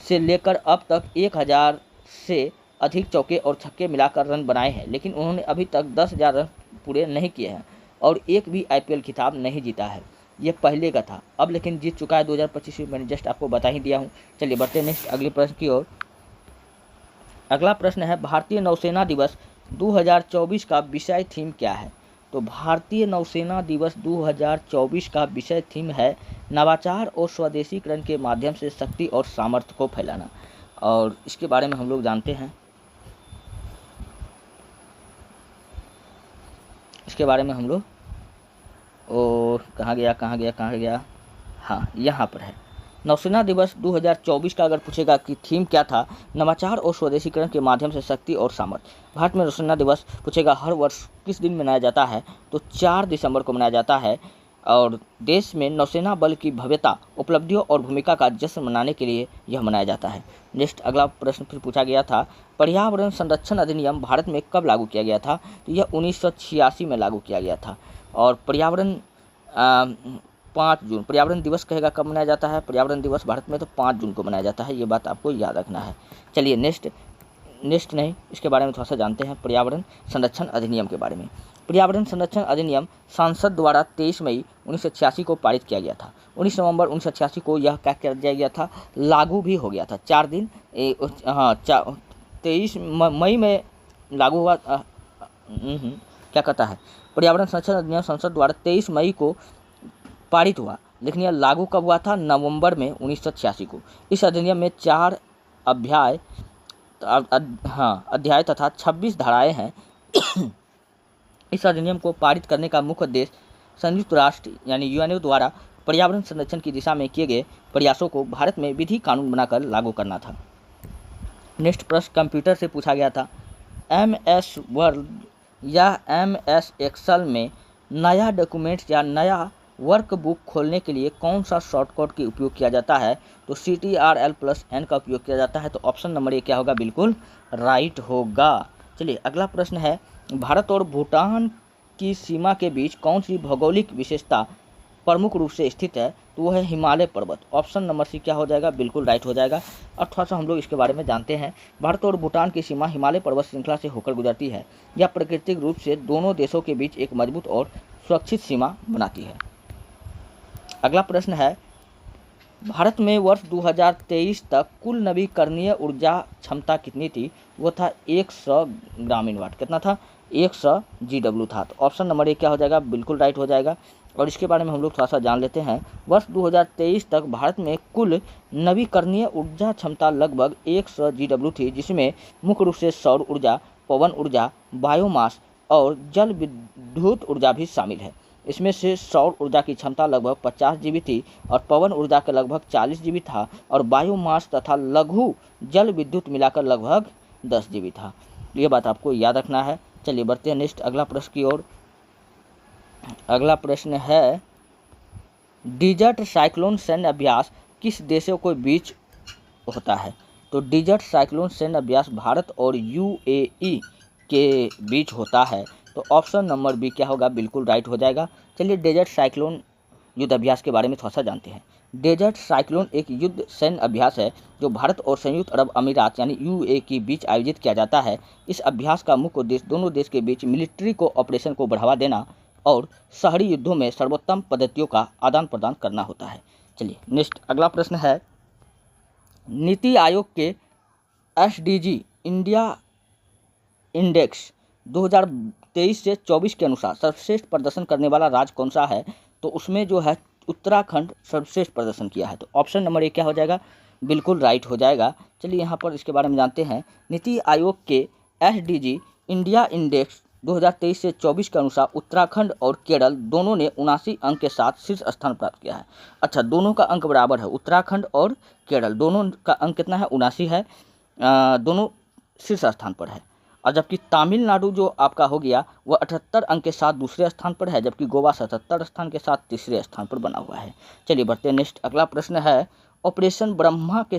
से लेकर अब तक 1000 से अधिक चौके और छक्के मिलाकर रन बनाए हैं, लेकिन उन्होंने अभी तक 10,000 रन पूरे नहीं किए हैं और एक भी IPL खिताब नहीं जीता है। ये पहले का था, अब लेकिन जीत चुका है 2025 में। मैंने जस्ट आपको बता ही दिया हूँ। चलिए बढ़ते हैं नेक्स्ट अगले प्रश्न की ओर। अगला प्रश्न है, भारतीय नौसेना दिवस 2024 का विषय थीम क्या है? तो भारतीय नौसेना दिवस 2024 का विषय थीम है नवाचार और स्वदेशीकरण के माध्यम से शक्ति और सामर्थ्य को फैलाना। और इसके बारे में हम लोग जानते हैं, इसके बारे में हम लोग, और कहाँ गया, हाँ यहाँ पर है। नौसेना दिवस 2024 का अगर पूछेगा कि थीम क्या था, नवाचार और स्वदेशीकरण के माध्यम से शक्ति और सामर्थ्य। भारत में नौसेना दिवस पूछेगा हर वर्ष किस दिन मनाया जाता है, तो 4 दिसंबर को मनाया जाता है। और देश में नौसेना बल की भव्यता, उपलब्धियों और भूमिका का जश्न मनाने के लिए यह मनाया जाता है। नेक्स्ट अगला प्रश्न फिर पूछा गया था, पर्यावरण संरक्षण अधिनियम भारत में कब लागू किया गया था? तो यह 1986 में लागू किया गया था। और पर्यावरण 5 जून, पर्यावरण दिवस कहेगा कब मनाया जाता है? पर्यावरण दिवस भारत में तो 5 जून को मनाया जाता है। ये बात आपको याद रखना है। चलिए नेक्स्ट नहीं, इसके बारे में थोड़ा सा जानते हैं, पर्यावरण संरक्षण अधिनियम के बारे में। पर्यावरण संरक्षण अधिनियम संसद द्वारा 23 मई 1986 को पारित किया गया था। 19 नवंबर 1986 को यह क्या कर दिया गया था? लागू भी हो गया था। 4 दिन 23 मई में लागू हुआ। क्या कहता है? पर्यावरण संरक्षण अधिनियम संसद द्वारा 23 मई को पारित हुआ, लेकिन यह लागू कब हुआ था? नवंबर में 1986 को। इस अधिनियम में 4 अध्याय तथा 26 धाराएं हैं। इस अधिनियम को पारित करने का मुख्य उद्देश्य संयुक्त राष्ट्र यानी UNO द्वारा पर्यावरण संरक्षण की दिशा में किए गए प्रयासों को भारत में विधि कानून बनाकर लागू करना था। नेक्स्ट प्रश्न कंप्यूटर से पूछा गया था, MS वर्ड या MS एक्सेल में नया डॉक्यूमेंट या नया वर्कबुक खोलने के लिए कौन सा शॉर्टकट का उपयोग किया जाता है? तो CTRL+N का उपयोग किया जाता है। तो ऑप्शन नंबर ए क्या होगा? बिल्कुल राइट होगा। चलिए अगला प्रश्न है, भारत और भूटान की सीमा के बीच कौन सी भौगोलिक विशेषता प्रमुख रूप से स्थित है? तो वो है हिमालय पर्वत। ऑप्शन नंबर सी क्या हो जाएगा? बिल्कुल राइट हो जाएगा। और थोड़ा सा हम लोग इसके बारे में जानते हैं। भारत और भूटान की सीमा हिमालय पर्वत श्रृंखला से होकर गुजरती है। यह प्राकृतिक रूप से दोनों देशों के बीच एक मजबूत और सुरक्षित सीमा बनाती है। अगला प्रश्न है, भारत में वर्ष 2023 तक कुल नवीकरणीय ऊर्जा क्षमता कितनी थी? वो था 100 ग्रामीण वाट। कितना था? 100 GW था। तो ऑप्शन नंबर ए क्या हो जाएगा? बिल्कुल राइट हो जाएगा। और इसके बारे में हम लोग थोड़ा सा जान लेते हैं। वर्ष 2023 तक भारत में कुल नवीकरणीय ऊर्जा क्षमता लगभग 100 GW थी, जिसमें मुख्य रूप से सौर ऊर्जा, पवन ऊर्जा, बायोमास और जल विद्युत ऊर्जा भी शामिल है। इसमें से सौर ऊर्जा की क्षमता लगभग 50 GB थी और पवन ऊर्जा का लगभग 40 GB था और बायोमास तथा लघु जल विद्युत मिलाकर लगभग 10 GB था। ये बात आपको याद रखना है। चलिए बढ़ते हैं नेक्स्ट अगला प्रश्न की ओर। अगला प्रश्न है, डिजर्ट साइक्लोन सैन्य अभ्यास किस देशों के बीच होता है? तो डिजर्ट साइक्लोन सैन्य अभ्यास भारत और UAE के बीच होता है। तो ऑप्शन नंबर बी क्या होगा? बिल्कुल राइट हो जाएगा। चलिए डेजर्ट साइक्लोन युद्ध अभ्यास के बारे में थोड़ा सा जानते हैं। डेजर्ट साइक्लोन एक युद्ध सैन्य अभ्यास है जो भारत और संयुक्त अरब अमीरात यानी UAE के बीच आयोजित किया जाता है। इस अभ्यास का मुख्य उद्देश्य दोनों देश के बीच मिलिट्री कोऑपरेशन को बढ़ावा देना और शहरी युद्धों में सर्वोत्तम पद्धतियों का आदान प्रदान करना होता है। चलिए नेक्स्ट अगला प्रश्न है, नीति आयोग के एसडीजी इंडिया इंडेक्स 2023 से 24 के अनुसार सर्वश्रेष्ठ प्रदर्शन करने वाला राज्य कौन सा है? तो उसमें जो है उत्तराखंड सर्वश्रेष्ठ प्रदर्शन किया है। तो ऑप्शन नंबर ए क्या हो जाएगा? बिल्कुल राइट हो जाएगा। चलिए यहाँ पर इसके बारे में जानते हैं। नीति आयोग के एसडीजी इंडिया इंडेक्स 2023 से 24 के अनुसार उत्तराखंड और केरल दोनों ने 79 अंक के साथ शीर्ष स्थान प्राप्त किया है। अच्छा, दोनों का अंक बराबर है, उत्तराखंड और केरल दोनों का अंक कितना है? 79 है। दोनों शीर्ष स्थान पर है। और जबकि तमिलनाडु जो आपका हो गया वह 78 अंक के साथ दूसरे स्थान पर है, जबकि गोवा 77 स्थान के साथ तीसरे स्थान पर बना हुआ है। चलिए बढ़ते हैं नेक्स्ट अगला प्रश्न है, ऑपरेशन ब्रह्मा के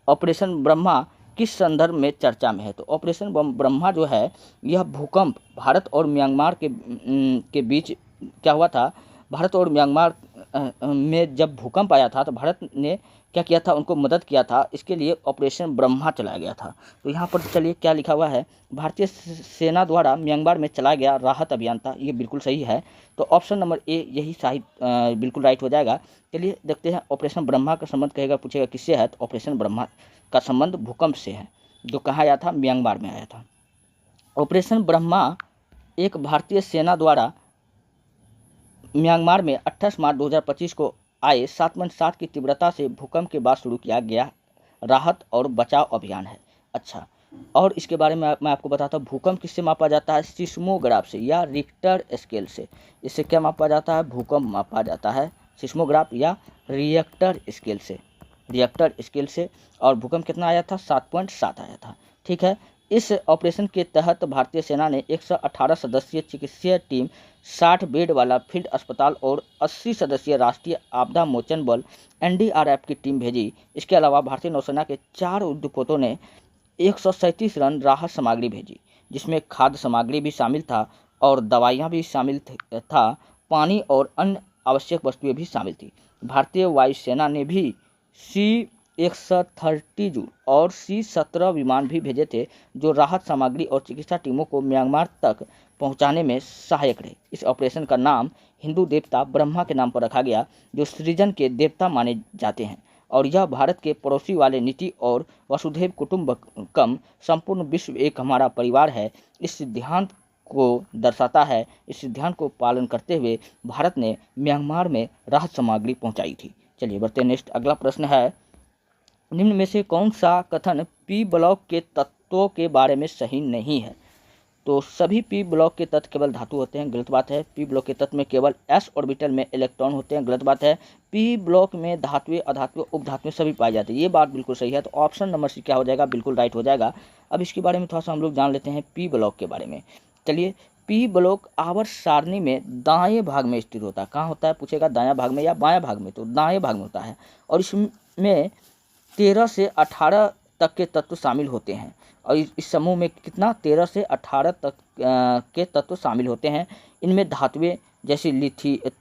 ऑपरेशन ब्रह्मा किस संदर्भ में चर्चा में है? तो ऑपरेशन ब्रह्मा जो है यह भूकंप भारत और म्यांमार के बीच क्या हुआ था? भारत और म्यांमार में जब भूकंप आया था तो भारत ने क्या किया था? उनको मदद किया था। इसके लिए ऑपरेशन ब्रह्मा चलाया गया था। तो यहाँ पर चलिए क्या लिखा हुआ है, भारतीय सेना द्वारा म्यांमार में चलाया गया राहत अभियान था। ये बिल्कुल सही है। तो ऑप्शन नंबर ए यही सही बिल्कुल राइट हो जाएगा। चलिए देखते हैं ऑपरेशन ब्रह्मा का संबंध कहेगा पूछेगा किससे है? तो ऑपरेशन ब्रह्मा का संबंध भूकंप से है, जो कहाँ आया था? म्यांमार में आया था। ऑपरेशन ब्रह्मा एक भारतीय सेना द्वारा म्यांमार में 28 मार्च 2025 को आए 7.7 की तीव्रता से भूकंप के बाद शुरू किया गया राहत और बचाव अभियान है। अच्छा, और इसके बारे में मैं आपको बताता हूँ, भूकंप किससे मापा जाता है? सिस्मोग्राफ से या रिक्टर स्केल से। इससे क्या मापा जाता है? भूकंप मापा जाता है सिस्मोग्राफ या रिएक्टर स्केल से, और भूकंप कितना आया था? 7.7 आया था। ठीक है। इस ऑपरेशन के तहत भारतीय सेना ने 118 सदस्यीय चिकित्सीय टीम, 60 बेड वाला फील्ड अस्पताल और 80 सदस्यीय राष्ट्रीय आपदा मोचन बल एनडीआरएफ की टीम भेजी। इसके अलावा भारतीय नौसेना के 4 युद्धपोतों ने 137 रन राहत सामग्री भेजी, जिसमें खाद्य सामग्री भी शामिल था और दवाइयाँ भी शामिल था, पानी और अन्य आवश्यक वस्तुएं भी शामिल थी। भारतीय वायुसेना ने भी C-130 और C-17 विमान भी भेजे थे, जो राहत सामग्री और चिकित्सा टीमों को म्यांमार तक पहुंचाने में सहायक रहे। इस ऑपरेशन का नाम हिंदू देवता ब्रह्मा के नाम पर रखा गया, जो सृजन के देवता माने जाते हैं, और यह भारत के पड़ोसी वाले नीति और वसुधैव कुटुंबकम संपूर्ण विश्व एक हमारा परिवार है इस सिद्धांत को दर्शाता है। इस सिद्धांत को पालन करते हुए भारत ने म्यांमार में राहत सामग्री पहुंचाई थी। चलिए बढ़ते नेक्स्ट अगला प्रश्न है, निम्न में से कौन सा कथन पी ब्लॉक के तत्वों के बारे में सही नहीं है? तो सभी पी ब्लॉक के तत्व केवल धातु होते हैं, गलत बात है। पी ब्लॉक के तत्व में केवल एस ऑर्बिटल में इलेक्ट्रॉन होते हैं, गलत बात है। पी ब्लॉक में धातुएं, अधातुएं, उपधातुएं सभी पाई जाती है, ये बात बिल्कुल सही है। तो ऑप्शन नंबर सी क्या हो जाएगा? बिल्कुल राइट हो जाएगा। अब इसके बारे में थोड़ा सा हम लोग जान लेते हैं पी ब्लॉक के बारे में। चलिए, पी ब्लॉक आवर्त सारणी में दाएं भाग में स्थित होता है। कहाँ होता है पूछेगा? दायां भाग में या बायां भाग में? तो दाएं भाग में होता है, और इसमें 13 से 18 तक के तत्व शामिल होते हैं। और इस समूह में कितना? 13 से 18 तक के तत्व शामिल होते हैं। इनमें धातुएं जैसी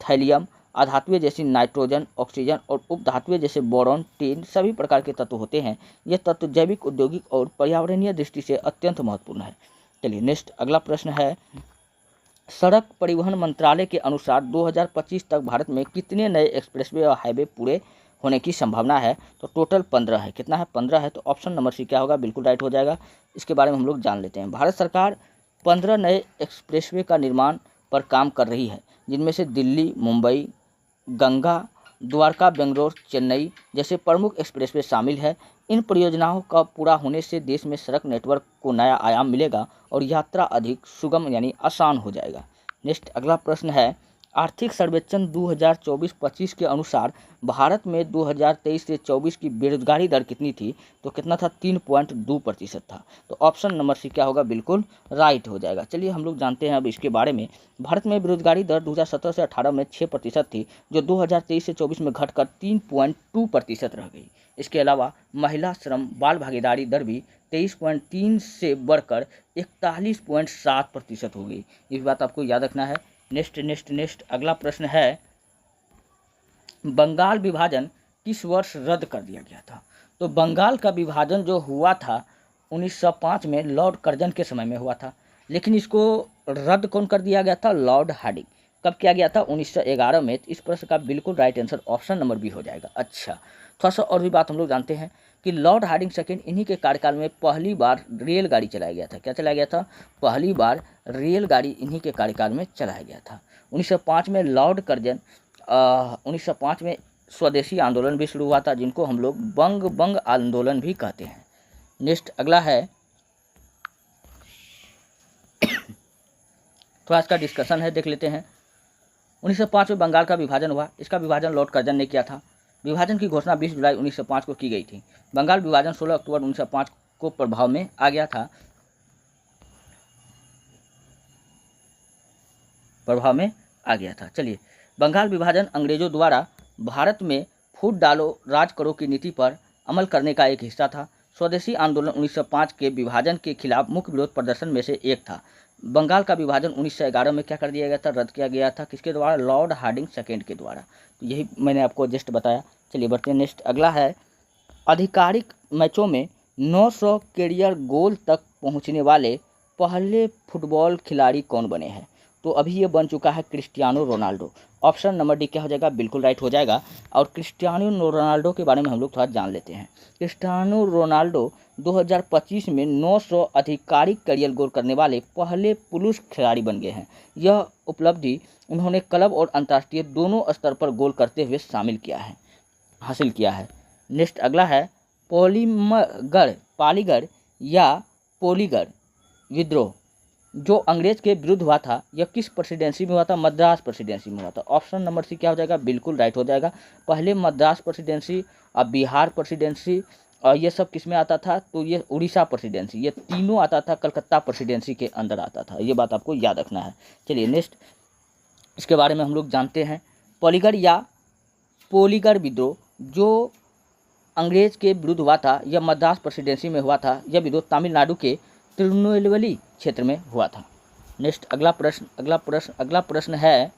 थैलियम, अधातुएं जैसी नाइट्रोजन, ऑक्सीजन और उपधातुएं जैसे बोरॉन, टिन सभी प्रकार के तत्व होते हैं। ये तत्व जैविक, औद्योगिक और पर्यावरणीय दृष्टि से अत्यंत महत्वपूर्ण है। चलिए नेक्स्ट अगला प्रश्न है, सड़क परिवहन मंत्रालय के अनुसार 2025 तक भारत में कितने नए एक्सप्रेसवे और हाईवे पूरे होने की संभावना है? तो टोटल 15 है। कितना है? 15 है। तो ऑप्शन नंबर सी क्या होगा? बिल्कुल राइट हो जाएगा। इसके बारे में हम लोग जान लेते हैं। भारत सरकार 15 नए एक्सप्रेसवे का निर्माण पर काम कर रही है, जिनमें से दिल्ली, मुंबई, गंगा, द्वारका, बेंगलोर, चेन्नई जैसे प्रमुख एक्सप्रेसवे शामिल है। इन परियोजनाओं का पूरा होने से देश में सड़क नेटवर्क को नया आयाम मिलेगा और यात्रा अधिक सुगम यानी आसान हो जाएगा। नेक्स्ट अगला प्रश्न है, आर्थिक सर्वेक्षण 2024-25 के अनुसार भारत में 2023 से 24 की बेरोजगारी दर कितनी थी? तो कितना था? 3.2% था। तो ऑप्शन नंबर सी क्या होगा? बिल्कुल राइट हो जाएगा। चलिए हम लोग जानते हैं अब इसके बारे में। भारत में बेरोजगारी दर 2017 से 18 में 6% थी, जो 2023 से 24 में घटकर 3.2% रह गई। इसके अलावा महिला श्रम बाल भागीदारी दर भी 23.3 से बढ़कर 41.7% हो गई। ये बात आपको याद रखना है। नेक्स्ट अगला प्रश्न है, बंगाल विभाजन किस वर्ष रद्द कर दिया गया था? तो बंगाल का विभाजन जो हुआ था 1905 में लॉर्ड कर्जन के समय में हुआ था, लेकिन इसको रद्द कौन कर दिया गया था? Lord Hardinge. कब किया गया था? 1911 में। इस प्रश्न का बिल्कुल right answer option number B हो जाएगा। अच्छा, थोड़ा सा और भी बात हम लोग जानते हैं कि लॉर्ड हार्डिंग सेकेंड इन्हीं के कार्यकाल में पहली बार रेलगाड़ी चलाया गया था। क्या चलाया गया था? पहली बार रेलगाड़ी इन्हीं के कार्यकाल में चलाया गया था। 1905 में लॉर्ड कर्जन 1905 में स्वदेशी आंदोलन भी शुरू हुआ था, जिनको हम लोग बंग आंदोलन भी कहते हैं। नेक्स्ट अगला है, थोड़ा इसका डिस्कशन है, देख लेते हैं। 1905 में बंगाल का विभाजन हुआ। इसका विभाजन लॉर्ड कर्जन ने किया था। विभाजन की घोषणा 20 जुलाई 1905 को की गई थी। बंगाल विभाजन 16 अक्टूबर 1905 को प्रभाव में आ गया था। चलिए, बंगाल विभाजन अंग्रेजों द्वारा भारत में फूट डालो राज करो की नीति पर अमल करने का एक हिस्सा था। स्वदेशी आंदोलन 1905 के विभाजन के खिलाफ मुख्य विरोध प्रदर्शन में से एक था। बंगाल का विभाजन 1911 में क्या कर दिया गया था? रद्द किया गया था। किसके द्वारा? लॉर्ड हार्डिंग सेकेंड के द्वारा। तो यही मैंने आपको जस्ट बताया। चलिए बढ़ते हैं। नेक्स्ट अगला है, आधिकारिक मैचों में 900 कैरियर गोल तक पहुंचने वाले पहले फुटबॉल खिलाड़ी कौन बने हैं? तो अभी ये बन चुका है Cristiano Ronaldo. Option number D क्या हो जाएगा? बिल्कुल राइट हो जाएगा। और क्रिस्टियानो रोनाल्डो के बारे में हम लोग थोड़ा जान लेते हैं। क्रिस्टियानो रोनाल्डो 2025 में 900 आधिकारिक कैरियर गोल करने वाले पहले पुरुष खिलाड़ी बन गए हैं। यह उपलब्धि उन्होंने क्लब और अंतर्राष्ट्रीय दोनों स्तर पर गोल करते हुए हासिल किया है। नेक्स्ट अगला है, पालीगढ़ या पोलीगढ़ विद्रोह जो अंग्रेज के विरुद्ध हुआ था, यह किस प्रेसिडेंसी में हुआ था? मद्रास प्रेसिडेंसी में हुआ था। ऑप्शन नंबर सी क्या हो जाएगा? बिल्कुल राइट हो जाएगा। पहले मद्रास प्रेसिडेंसी, अब बिहार प्रेसिडेंसी, और ये सब किस में आता था? तो ये उड़ीसा प्रेसिडेंसी, ये तीनों आता था कलकत्ता प्रेसिडेंसी के अंदर आता था। ये बात आपको याद रखना है। चलिए नेक्स्ट, इसके बारे में हम लोग जानते हैं। पालीगढ़ या पोलीगढ़ विद्रोह जो अंग्रेज के विरुद्ध हुआ था, यह मद्रास प्रेसिडेंसी में हुआ था। यह विद्रोह तमिलनाडु के तिरुनेलवेली क्षेत्र में हुआ था। नेक्स्ट अगला प्रश्न है,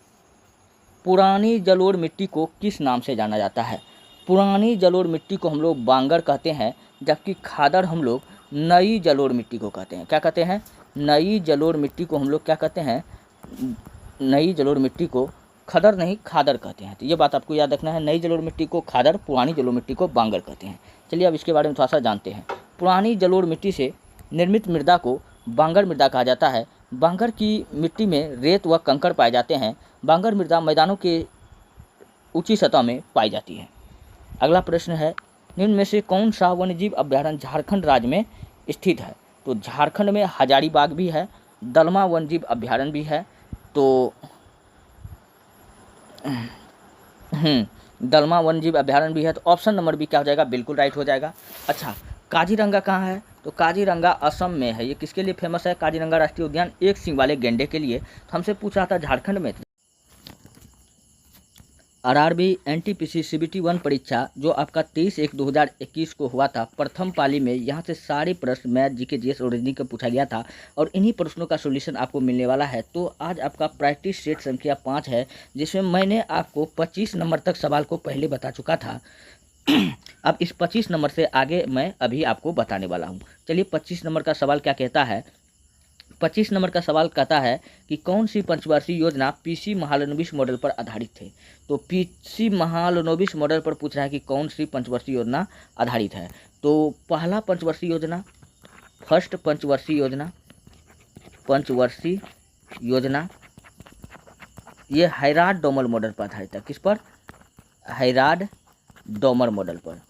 पुरानी जलोढ़ मिट्टी को किस नाम से जाना जाता है? पुरानी जलोढ़ मिट्टी को हम लोग बांगर कहते हैं, जबकि खादर हम लोग नई जलोढ़ मिट्टी को कहते हैं। क्या कहते हैं? नई जलोढ़ मिट्टी को हम लोग क्या कहते हैं? नई जलोढ़ मिट्टी को खदर नहीं खादर कहते हैं। तो ये बात आपको याद रखना है। नई जलोढ़ मिट्टी को खादर, पुरानी जलोढ़ मिट्टी को बांगर कहते हैं। चलिए अब इसके बारे में थोड़ा सा जानते हैं। पुरानी जलोढ़ मिट्टी से निर्मित मृदा को बांगर मृदा कहा जाता है। बांगर की मिट्टी में रेत व कंकड़ पाए जाते हैं। बांगर मृदा मैदानों के ऊंची सतह में पाई जाती है। अगला प्रश्न है, निम्न में से कौन सा वन्यजीव अभ्यारण्य झारखंड राज्य में स्थित है? तो झारखंड में हजारीबाग भी है, दलमा वन्यजीव अभ्यारण्य भी है। तो दलमा वन्यजीव अभ्यारण्य भी है। तो ऑप्शन नंबर बी क्या हो जाएगा? बिल्कुल राइट हो जाएगा। अच्छा, काजीरंगा कहाँ है? तो काजीरंगा असम में है। ये किसके लिए फेमस है? काजीरंगा राष्ट्रीय उद्यान एक सींग वाले गैंडे के लिए। तो हमसे पूछा था झारखंड में। आरआरबी एनटीपीसी सीबीटी 1 परीक्षा जो आपका 23/1/2021 को हुआ था, प्रथम पाली में यहाँ से सारे प्रश्न मैथ, जीके, जीएस और रीजनिंग का पूछा गया था और इन्हीं प्रश्नों का सॉल्यूशन आपको मिलने वाला है। तो आज आपका प्रैक्टिस सेट संख्या 5 है, जिसमें मैंने आपको 25 नंबर तक सवाल को पहले बता चुका था। अब इस 25 नंबर से आगे मैं अभी आपको बताने वाला हूँ। चलिए 25 नंबर का सवाल क्या कहता है? 25 नंबर का सवाल कहता है कि कौन सी पंचवर्षीय योजना पीसी महालनोबिस मॉडल पर आधारित थे? तो पीसी महालनोबिस मॉडल पर पूछ रहा है कि कौन सी पंचवर्षीय योजना आधारित है। तो पहला पंचवर्षीय योजना, फर्स्ट पंचवर्षीय योजना ये हैराड-डोमर मॉडल पर आधारित है। किस पर? हैराड-डोमर मॉडल पर।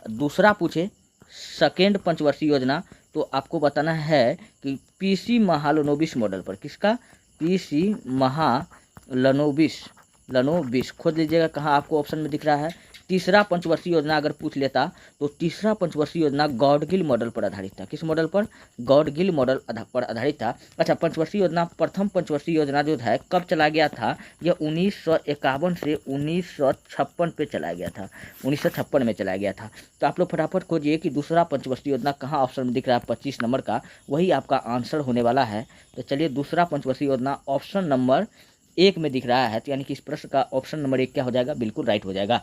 दूसरा पूछे सेकेंड पंचवर्षीय योजना, तो आपको बताना है कि पीसी महालनोबिस मॉडल पर। किसका? पीसी महालनोबिस खोज लीजिएगा कहाँ आपको ऑप्शन में दिख रहा है। तीसरा पंचवर्षीय योजना अगर पूछ लेता तो तीसरा पंचवर्षीय योजना गॉडगिल मॉडल पर आधारित था। किस मॉडल पर? गॉडगिल मॉडल पर आधारित था। अच्छा, पंचवर्षीय योजना, प्रथम पंचवर्षीय योजना जो है कब चला गया था? यह 1951 से 1956 पे चला गया था। 1956 में चला गया था। तो आप लोग फटाफट खोजिए कि दूसरा पंचवर्षीय योजना कहाँ ऑप्शन में दिख रहा है 25 नंबर का, वही आपका आंसर होने वाला है। तो चलिए दूसरा पंचवर्षीय योजना ऑप्शन नंबर 1 में दिख रहा है। तो यानी कि इस प्रश्न का ऑप्शन नंबर 1 क्या हो जाएगा? बिल्कुल राइट हो जाएगा।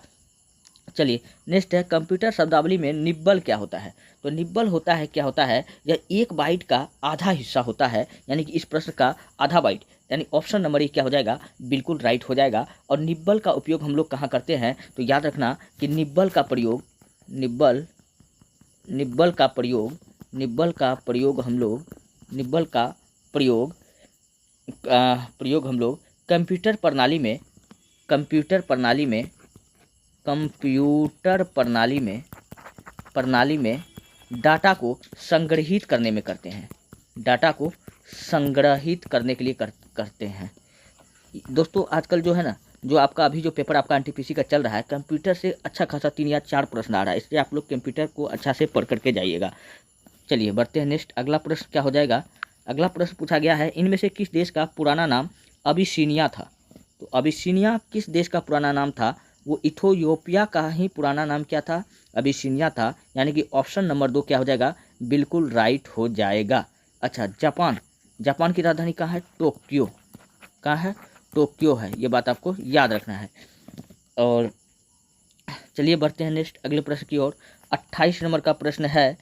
चलिए नेक्स्ट है, कंप्यूटर शब्दावली में निब्बल क्या होता है। तो निब्बल होता है, क्या होता है, यह एक बाइट का आधा हिस्सा होता है, यानी कि इस प्रश्न का आधा बाइट, यानी ऑप्शन नंबर एक क्या हो जाएगा, बिल्कुल राइट हो जाएगा। और निब्बल का उपयोग हम लोग कहाँ करते हैं, तो याद रखना कि निब्बल का प्रयोग निब्बल का प्रयोग हम लोग कंप्यूटर प्रणाली में डाटा को संग्रहित करने में करते हैं, डाटा को संग्रहित करने के लिए करते हैं। दोस्तों आजकल जो है ना, जो आपका अभी जो पेपर आपका एनटीपीसी का चल रहा है, कंप्यूटर से अच्छा खासा 3 या 4 प्रश्न आ रहा है, इसलिए आप लोग कंप्यूटर को अच्छा से पढ़ करके जाइएगा। चलिए बढ़ते हैं नेक्स्ट, अगला प्रश्न क्या हो जाएगा। अगला प्रश्न पूछा गया है, इनमें से किस देश का पुराना नाम अबिसिनिया था। तो अबिसिनिया किस देश का पुराना नाम था, वो इथोपिया का ही पुराना नाम क्या था, अबिसिनिया था, यानी कि ऑप्शन नंबर 2 क्या हो जाएगा, बिल्कुल राइट हो जाएगा। अच्छा, जापान की राजधानी कहाँ है, टोक्यो, कहाँ है, टोक्यो है, ये बात आपको याद रखना है। और चलिए बढ़ते हैं नेक्स्ट अगले प्रश्न की ओर। 28 नंबर का प्रश्न है,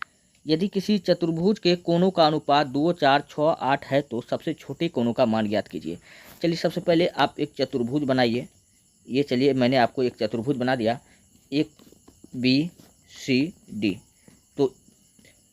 यदि किसी चतुर्भुज के कोणों का अनुपात 2, 4, 6, 8 है तो सबसे छोटे कोणों का मान ज्ञात कीजिए। चलिए सबसे पहले आप एक चतुर्भुज बनाइए। ये चलिए मैंने आपको एक चतुर्भुज बना दिया, एक ABCD। तो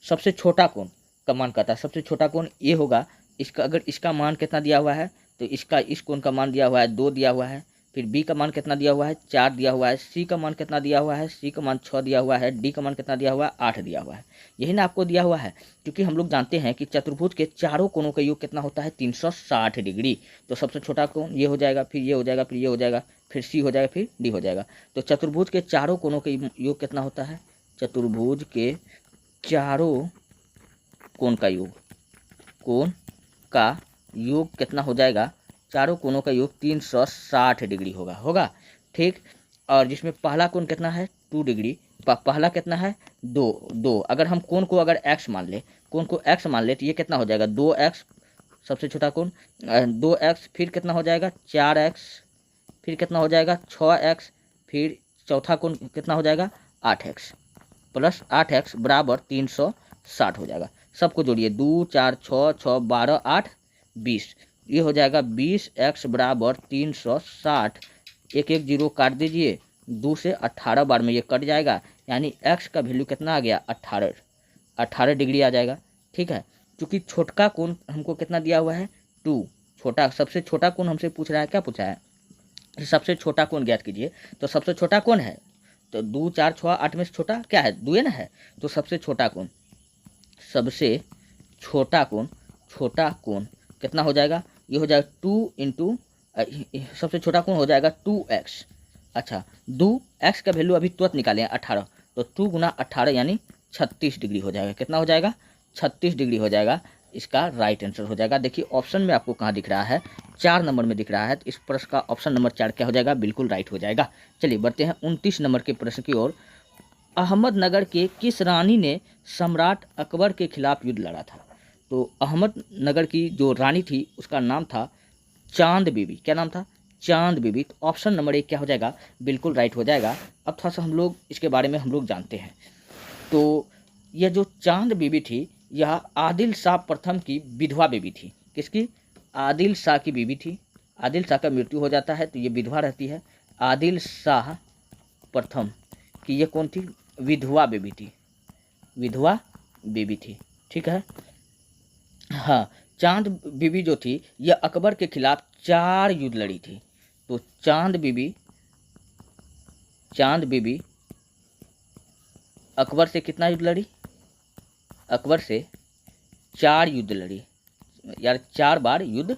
सबसे छोटा कोण का मान कहता है, सबसे छोटा कोण ये होगा। इसका अगर इसका मान कितना दिया हुआ है, तो इसका इस कोण का मान दिया हुआ है 2 दिया हुआ है, फिर B का मान कितना दिया हुआ है 4 दिया हुआ है, C का मान कितना दिया हुआ है, C का मान 6 दिया हुआ है, D का मान कितना दिया हुआ है 8 दिया हुआ है। यही ना आपको दिया हुआ है, क्योंकि हम लोग जानते हैं कि चतुर्भुज के चारों कोणों का योग कितना होता है 360 डिग्री। तो सबसे छोटा कोण ये हो जाएगा, फिर ये हो जाएगा, फिर ये हो जाएगा, फिर C हो जाएगा, फिर D हो जाएगा। तो चतुर्भुज के चारों कोणों का योग कितना होता है, चतुर्भुज के चारों कोण का योग कितना हो जाएगा, चारों कोणों का योग 360 डिग्री होगा ठीक। और जिसमें पहला कोण कितना है 2 डिग्री, पहला कितना है 2। अगर हम कोण को अगर x मान ले, तो ये कितना हो जाएगा 2x, सबसे छोटा कोण 2x, फिर कितना हो जाएगा 4x, फिर कितना हो जाएगा 6x, फिर चौथा कोण कितना हो जाएगा 8x प्लस 8x बराबर 360 हो जाएगा। सबको जोड़िए, 2, 4, 6, 6, 12, 8, 20, ये हो जाएगा 20x बराबर 360। एक 0 काट दीजिए, 2 से 18 बार में ये कट जाएगा, यानी x का वैल्यू कितना आ गया 18 डिग्री आ जाएगा। ठीक है, क्योंकि छोटका कोण हमको कितना दिया हुआ है 2, सबसे छोटा कोण हमसे पूछ रहा है, क्या पूछा है, सबसे छोटा कोण ज्ञात कीजिए। तो सबसे छोटा कोण है, तो 2, 4, 6, 8 में से छोटा क्या है 2 ना है, तो सबसे छोटा कोण छोटा कोण कितना हो जाएगा, ये हो जाएगा 2 इंटू, सबसे छोटा कोण हो जाएगा 2x। अच्छा, 2x का वैल्यू अभी तुरंत निकालें 18, तो 2 गुना 18 यानी 36 डिग्री हो जाएगा। कितना हो जाएगा 36 डिग्री हो जाएगा, इसका राइट आंसर हो जाएगा। देखिए ऑप्शन में आपको कहाँ दिख रहा है, 4 नंबर में दिख रहा है, तो इस प्रश्न का ऑप्शन नंबर 4 क्या हो जाएगा, बिल्कुल राइट हो जाएगा। चलिए बढ़ते हैं 29 नंबर के प्रश्न की ओर। अहमदनगर के किस रानी ने सम्राट अकबर के खिलाफ युद्ध लड़ा था। तो अहमदनगर की जो रानी थी उसका नाम था चांद बीबी। क्या नाम था, चांद बीबी। तो ऑप्शन नंबर 1 क्या हो जाएगा, बिल्कुल राइट हो जाएगा। अब थोड़ा सा हम लोग इसके बारे में हम लोग जानते हैं। तो यह जो चांद बीबी थी, यह आदिल शाह प्रथम की विधवा बीबी थी। किसकी, आदिल शाह की बीबी थी। आदिल शाह का मृत्यु हो जाता है तो ये विधवा रहती है। आदिल शाह प्रथम की ये कौन थी, विधवा बीबी थी। ठीक है, हाँ, चांद बीबी जो थी यह अकबर के खिलाफ 4 युद्ध लड़ी थी। तो चांद बीबी अकबर से कितना युद्ध लड़ी, अकबर से 4 युद्ध लड़ी, यार 4 बार युद्ध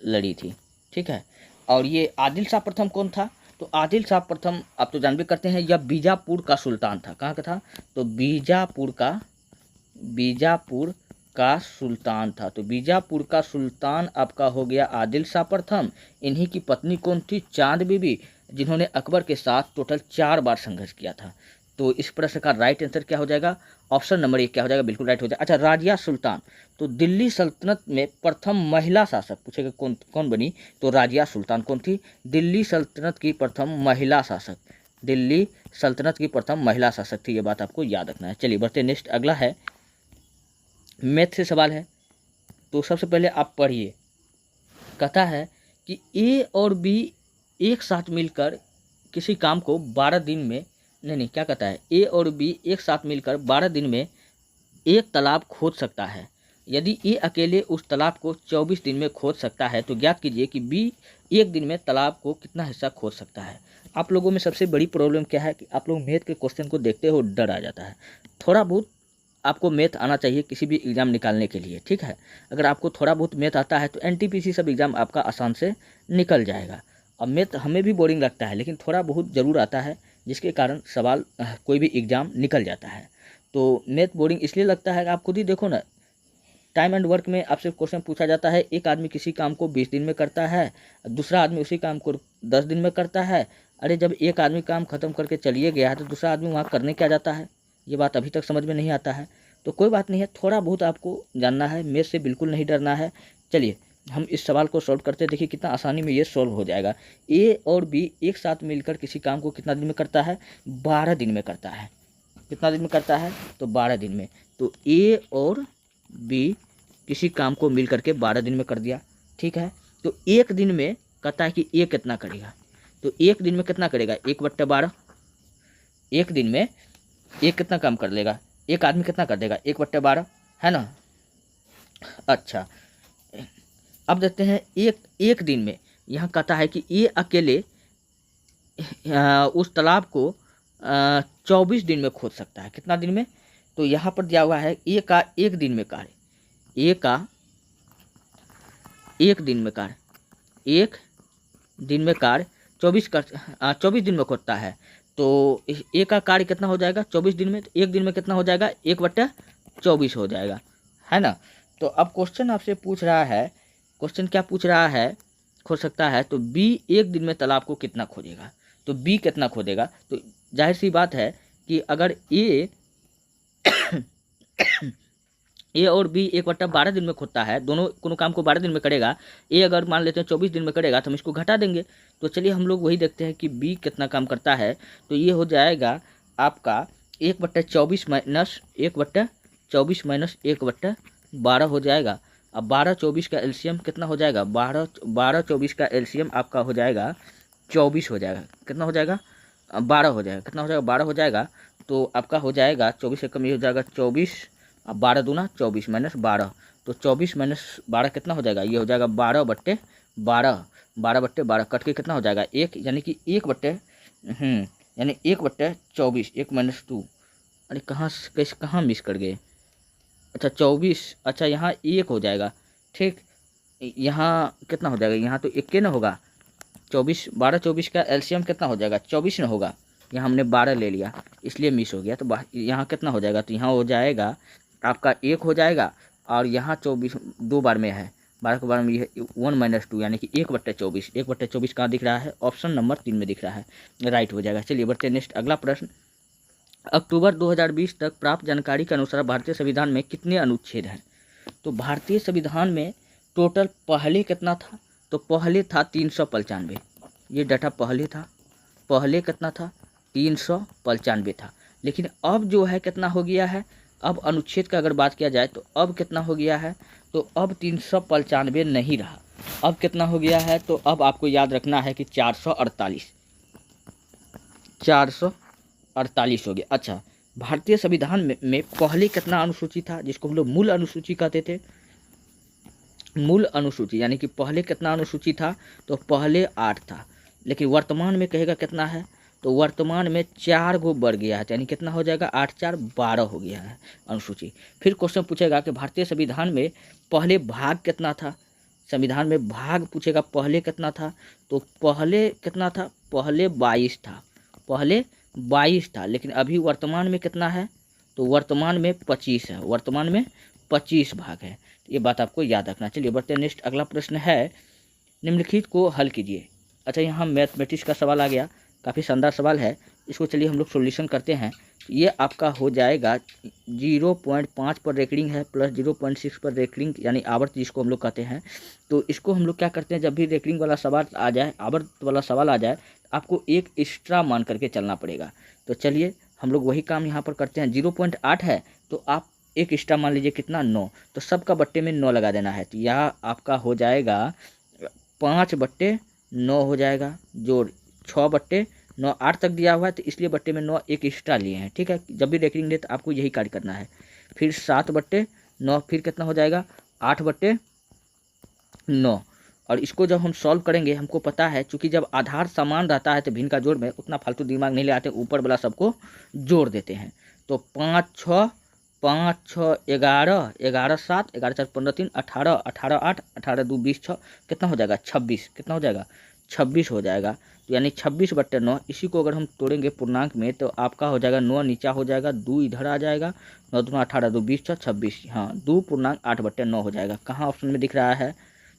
लड़ी थी। ठीक है, और ये आदिल शाह प्रथम कौन था, तो आदिल शाह प्रथम आप तो जान भी करते हैं, यह बीजापुर का सुल्तान था। कहाँ का था, तो बीजापुर का सुल्तान था। तो बीजापुर का सुल्तान आपका हो गया आदिल शाह प्रथम। इन्हीं की पत्नी कौन थी, चांद बीबी, जिन्होंने अकबर के साथ टोटल 4 बार संघर्ष किया था। तो इस प्रश्न का राइट आंसर क्या हो जाएगा, ऑप्शन नंबर 1 क्या हो जाएगा, बिल्कुल राइट हो जाएगा। अच्छा, राजिया सुल्तान, तो दिल्ली सल्तनत में प्रथम महिला शासक पूछेगा कौन बनी, तो राजिया सुल्तान कौन थी, दिल्ली सल्तनत की प्रथम महिला शासक। दिल्ली सल्तनत की प्रथम महिला शासक थी, ये बात आपको याद रखना है। चलिए बढ़ते नेक्स्ट, अगला है मैथ से सवाल है। तो सबसे पहले आप पढ़िए, कहता है कि ए और बी एक साथ मिलकर किसी काम को 12 दिन में, नहीं क्या कहता है, ए और बी एक साथ मिलकर 12 दिन में एक तालाब खोद सकता है। यदि ए अकेले उस तालाब को 24 दिन में खोद सकता है तो ज्ञात कीजिए कि बी एक दिन में तालाब को कितना हिस्सा खोद सकता है। आप लोगों में सबसे बड़ी प्रॉब्लम क्या है कि आप लोग मैथ के क्वेश्चन को देखते हो डर आ जाता है। थोड़ा बहुत आपको मैथ आना चाहिए किसी भी एग्ज़ाम निकालने के लिए, ठीक है। अगर आपको थोड़ा बहुत मैथ आता है तो एनटीपीसी सब एग्ज़ाम आपका आसान से निकल जाएगा। अब मैथ हमें भी बोरिंग लगता है लेकिन थोड़ा बहुत ज़रूर आता है, जिसके कारण सवाल कोई भी एग्ज़ाम निकल जाता है। तो मैथ बोरिंग इसलिए लगता है कि आप खुद ही देखो ना, टाइम एंड वर्क में आपसे क्वेश्चन पूछा जाता है, एक आदमी किसी काम को 20 दिन में करता है, दूसरा आदमी उसी काम को 10 दिन में करता है। अरे जब एक आदमी काम खत्म करके चलिए गया है तो दूसरा आदमी वहाँ करने क्या जाता है, ये बात अभी तक समझ में नहीं आता है। तो कोई बात नहीं है, थोड़ा बहुत आपको जानना है, मैथ से बिल्कुल नहीं डरना है। चलिए हम इस सवाल को सॉल्व करते हैं, देखिए कितना आसानी में ये सॉल्व हो जाएगा। ए और बी एक साथ मिलकर किसी काम को कितना दिन में करता है, 12 दिन में करता है। कितना दिन में करता है, तो 12 दिन में। तो ए और बी किसी काम को मिल करके 12 दिन में कर दिया, ठीक है। तो एक दिन में कहता है कि ए कितना करेगा, तो एक दिन में कितना करेगा, 1/12। एक दिन में एक कितना काम कर लेगा, एक आदमी कितना कर देगा, 1/12, है ना। अच्छा अब देखते हैं एक दिन में, यहाँ कहता है कि ए अकेले उस तालाब को 24 दिन में खोद सकता है। कितना दिन में, तो यहाँ पर दिया हुआ है ए का एक दिन में कार्य, ए का एक दिन में कार्य, एक दिन में कार्य 24 दिन में खोदता है। तो ए का कार्य कितना हो जाएगा 24 दिन में, तो एक दिन में कितना हो जाएगा, 1/24 हो जाएगा, है ना। तो अब क्वेश्चन आपसे पूछ रहा है, क्वेश्चन क्या पूछ रहा है, खोद सकता है, तो बी एक दिन में तालाब को कितना खोदेगा, तो बी कितना खोदेगा। तो जाहिर सी बात है कि अगर ए और बी 1/12 दिन में खोदता है, दोनों कोनो काम को 12 दिन में करेगा, ए अगर मान लेते हैं 24 दिन में करेगा तो हम इसको घटा देंगे। तो चलिए हम लोग वही देखते हैं कि बी कितना काम करता है। तो ये हो जाएगा आपका 1/24 माइनस 1/12 हो जाएगा। अब 12-24 का एलसीएम कितना हो जाएगा, 12-24 का एलसीएम आपका हो जाएगा 24 हो जाएगा। कितना हो जाएगा, 12 हो जाएगा। कितना हो जाएगा, 12 हो जाएगा। तो आपका हो जाएगा 24 से कम ये हो जाएगा 24, अब 12 दूना 24 माइनस 12, तो 24 माइनस 12 कितना हो जाएगा, ये हो जाएगा 12/12, 12/12 कट के कितना हो जाएगा 1, यानी कि 1/24, 1 माइनस 2, अरे कहाँ मिस कर गए, अच्छा 24, अच्छा यहाँ 1 हो जाएगा, ठीक। यहाँ कितना हो जाएगा, यहाँ तो 1 ना होगा, 12-24 का एलसीएम कितना हो जाएगा 24 ना होगा, यहाँ हमने 12 ले लिया इसलिए मिस हो गया। तो यहाँ कितना हो जाएगा, तो यहाँ हो जाएगा आपका 1 हो जाएगा, और यहाँ 24 दो बार में है, 12 के बार में ये 1 - 2 यानी कि 1/24, 1/24 कहाँ दिख रहा है, ऑप्शन नंबर 3 में दिख रहा है, राइट हो जाएगा। चलिए बढ़ते नेक्स्ट, अगला प्रश्न। अक्टूबर 2020 तक प्राप्त जानकारी के अनुसार भारतीय संविधान में कितने अनुच्छेद हैं। तो भारतीय संविधान में टोटल पहले कितना था, तो पहले था 395, ये डाटा पहले था, पहले कितना था 395 था। लेकिन अब जो है कितना हो गया है, अब अनुच्छेद का अगर बात किया जाए तो अब कितना हो गया है, तो अब 395 नहीं रहा, अब कितना हो गया है, तो अब आपको याद रखना है कि 448 हो गया। अच्छा भारतीय संविधान में पहले कितना अनुसूची था, जिसको हम लोग मूल अनुसूची कहते थे, मूल अनुसूची यानी कि पहले कितना अनुसूची था, तो पहले 8 था, लेकिन वर्तमान में कहेगा कितना है, तो वर्तमान में 4 गो बढ़ गया है, यानी कितना हो जाएगा 8 4 12 हो गया है अनुसूची। फिर क्वेश्चन पूछेगा कि भारतीय संविधान में पहले भाग कितना था, संविधान में भाग पूछेगा पहले कितना था, तो पहले कितना था, पहले 22 था, पहले 22 था, लेकिन अभी वर्तमान में कितना है, तो वर्तमान में 25 है, वर्तमान में 25 भाग है, ये बात आपको याद रखना। चलिए बढ़ते हैं नेक्स्ट, अगला प्रश्न है, निम्नलिखित को हल कीजिए। अच्छा यहाँ मैथमेटिक्स का सवाल आ गया, काफ़ी शानदार सवाल है, इसको चलिए हम लोग सॉल्यूशन करते हैं। ये आपका हो जाएगा 0.5 पर रेकरिंग है प्लस 0.6 पर रेकरिंग यानी आवर्त जिसको हम लोग कहते हैं। तो इसको हम लोग क्या करते हैं, जब भी रेकरिंग वाला सवाल आ जाए, आवर्त वाला सवाल आ जाए, आपको एक एक्स्ट्रा मान करके चलना पड़ेगा। तो चलिए हम लोग वही काम यहाँ पर करते हैं। 0.8 है तो आप एक एक्स्ट्रा मान लीजिए कितना 9, तो सबका बट्टे में 9 लगा देना है। तो यह आपका हो जाएगा 5/9 हो जाएगा, जो 6/9 8 तक दिया हुआ है तो इसलिए बट्टे में 9 एक एक्स्ट्रा लिए हैं। ठीक है, जब भी देखेंगे तो आपको यही कार्य करना है। फिर 7/9 फिर कितना हो जाएगा 8/9। और इसको जब हम सॉल्व करेंगे हमको पता है, चूंकि जब आधार समान रहता है तो भिन्न का जोड़ में उतना फालतू दिमाग नहीं लगाते, ऊपर वाला सबको जोड़ देते हैं। तो 5 6 5 6 11 11 7 11 4 15 3 18 18 8 18 2 20 6 कितना हो जाएगा 26। कितना हो जाएगा 26 हो जाएगा। तो यानी 26/9। इसी को अगर हम तोड़ेंगे पूर्णांक में तो आपका हो जाएगा 9 नीचा हो जाएगा, 2 इधर आ जाएगा, 9 दूना 18 2 20 6 26, हाँ 2.8/9 हो जाएगा। कहाँ ऑप्शन में दिख रहा है?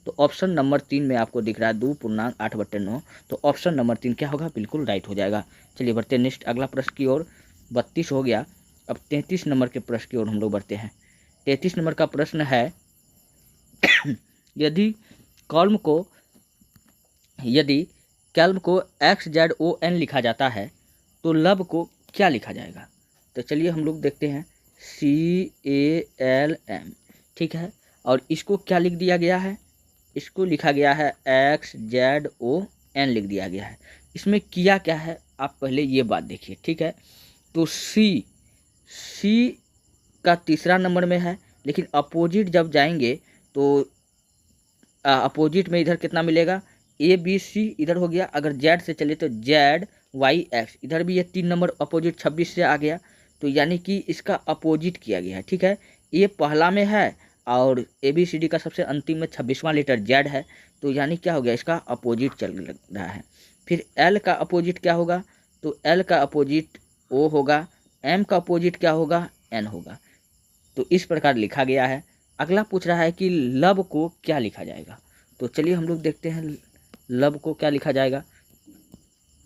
तो ऑप्शन नंबर 3 में आपको दिख रहा है 2.8/9। तो ऑप्शन नंबर 3 क्या होगा? बिल्कुल राइट हो जाएगा। चलिए बढ़ते हैं नेक्स्ट अगला प्रश्न की ओर। 32 हो गया। अब 33 नंबर के प्रश्न की ओर हम लोग बढ़ते हैं। 33 नंबर का प्रश्न है यदि कॉलम को XZON लिखा जाता है तो लब को क्या लिखा जाएगा? तो चलिए हम लोग देखते हैं CALM। ठीक है, और इसको क्या लिख दिया गया है? इसको लिखा गया है XZON लिख दिया गया है। इसमें किया क्या है आप पहले ये बात देखिए। ठीक है, तो सी का तीसरा नंबर में है, लेकिन अपोजिट जब जाएंगे तो अपोजिट में इधर कितना मिलेगा? ABC इधर हो गया। अगर Z से चले तो ZYX, इधर भी ये 3 नंबर अपोजिट 26 से आ गया। तो यानी कि इसका अपोजिट किया गया है। ठीक है, ये पहला में है और ABCD का सबसे अंतिम में 26वां लेटर Z है। तो यानी क्या हो गया? इसका अपोजिट चल रहा है। फिर L का अपोजिट क्या होगा? तो L का अपोजिट O होगा। M का अपोजिट क्या होगा? N होगा। तो इस प्रकार लिखा गया है। अगला पूछ रहा है कि लब को क्या लिखा जाएगा। तो चलिए हम लोग देखते हैं लब को क्या लिखा जाएगा।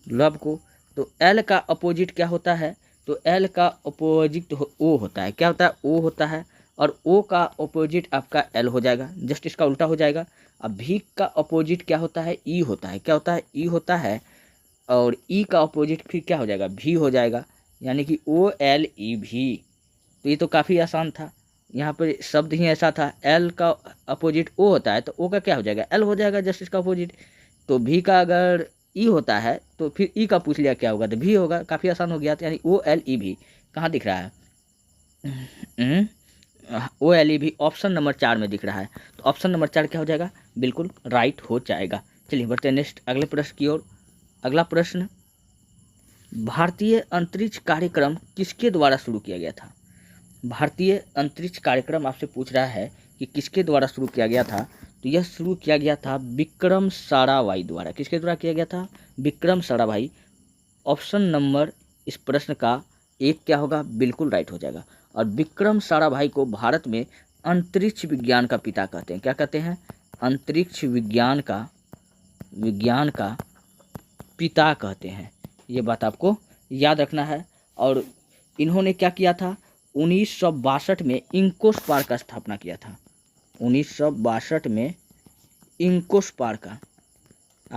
लब को तो L का अपोजिट क्या होता है? तो L का अपोजिट O होता है। क्या होता है? O होता है। और O का अपोजिट आपका L हो जाएगा, जस्ट इसका उल्टा हो जाएगा। अब V का अपोजिट क्या होता है? E होता है। क्या होता है? E होता है। और E का अपोजिट फिर क्या हो जाएगा? V हो जाएगा, यानी कि OLEV। तो ये तो काफ़ी आसान था, यहाँ पर शब्द ही ऐसा था। L का अपोजिट O होता है तो O का क्या हो जाएगा? L हो जाएगा, जस्ट इसका अपोजिट। तो V का अगर E होता है तो फिर E का पूछ लिया क्या होगा? तो V होगा। काफ़ी आसान हो गया। तो यानी OLEV कहाँ दिख रहा है? OLEV ऑप्शन नंबर 4 में दिख रहा है। तो ऑप्शन नंबर 4 क्या हो जाएगा? बिल्कुल राइट हो जाएगा। चलिए बढ़ते हैं नेक्स्ट अगले प्रश्न की ओर। अगला प्रश्न, भारतीय अंतरिक्ष कार्यक्रम किसके द्वारा शुरू किया गया था? भारतीय अंतरिक्ष कार्यक्रम आपसे पूछ रहा है कि किसके द्वारा शुरू किया गया था। तो यह शुरू किया गया था विक्रम साराभाई द्वारा। किसके द्वारा किया गया था? विक्रम साराभाई। ऑप्शन नंबर इस प्रश्न का 1 क्या होगा? बिल्कुल राइट हो जाएगा। और विक्रम साराभाई को भारत में अंतरिक्ष विज्ञान का पिता कहते हैं। क्या कहते हैं? अंतरिक्ष विज्ञान का पिता कहते हैं। ये बात आपको याद रखना है। और इन्होंने क्या किया था? 1962 में इंकोस्पार का स्थापना किया था। 1962 में इंकोस्पार का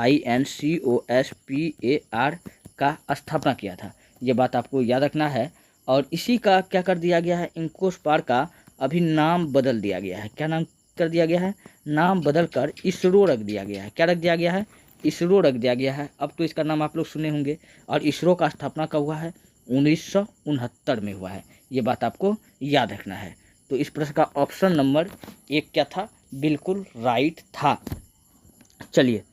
INCOSPAR का स्थापना किया था। ये बात आपको याद रखना है। और इसी का क्या कर दिया गया है? इंकोस्पार का अभी नाम बदल दिया गया है। क्या नाम कर दिया गया है? नाम बदल कर इसरो रख दिया गया है। क्या रख दिया गया है? इसरो रख दिया गया है। अब तो इसका नाम आप लोग सुने होंगे। और इसरो का स्थापना कब हुआ है? 1969 में हुआ है। ये बात आपको याद रखना है। तो इस प्रश्न का ऑप्शन नंबर 1 क्या था? बिल्कुल राइट था। चलिए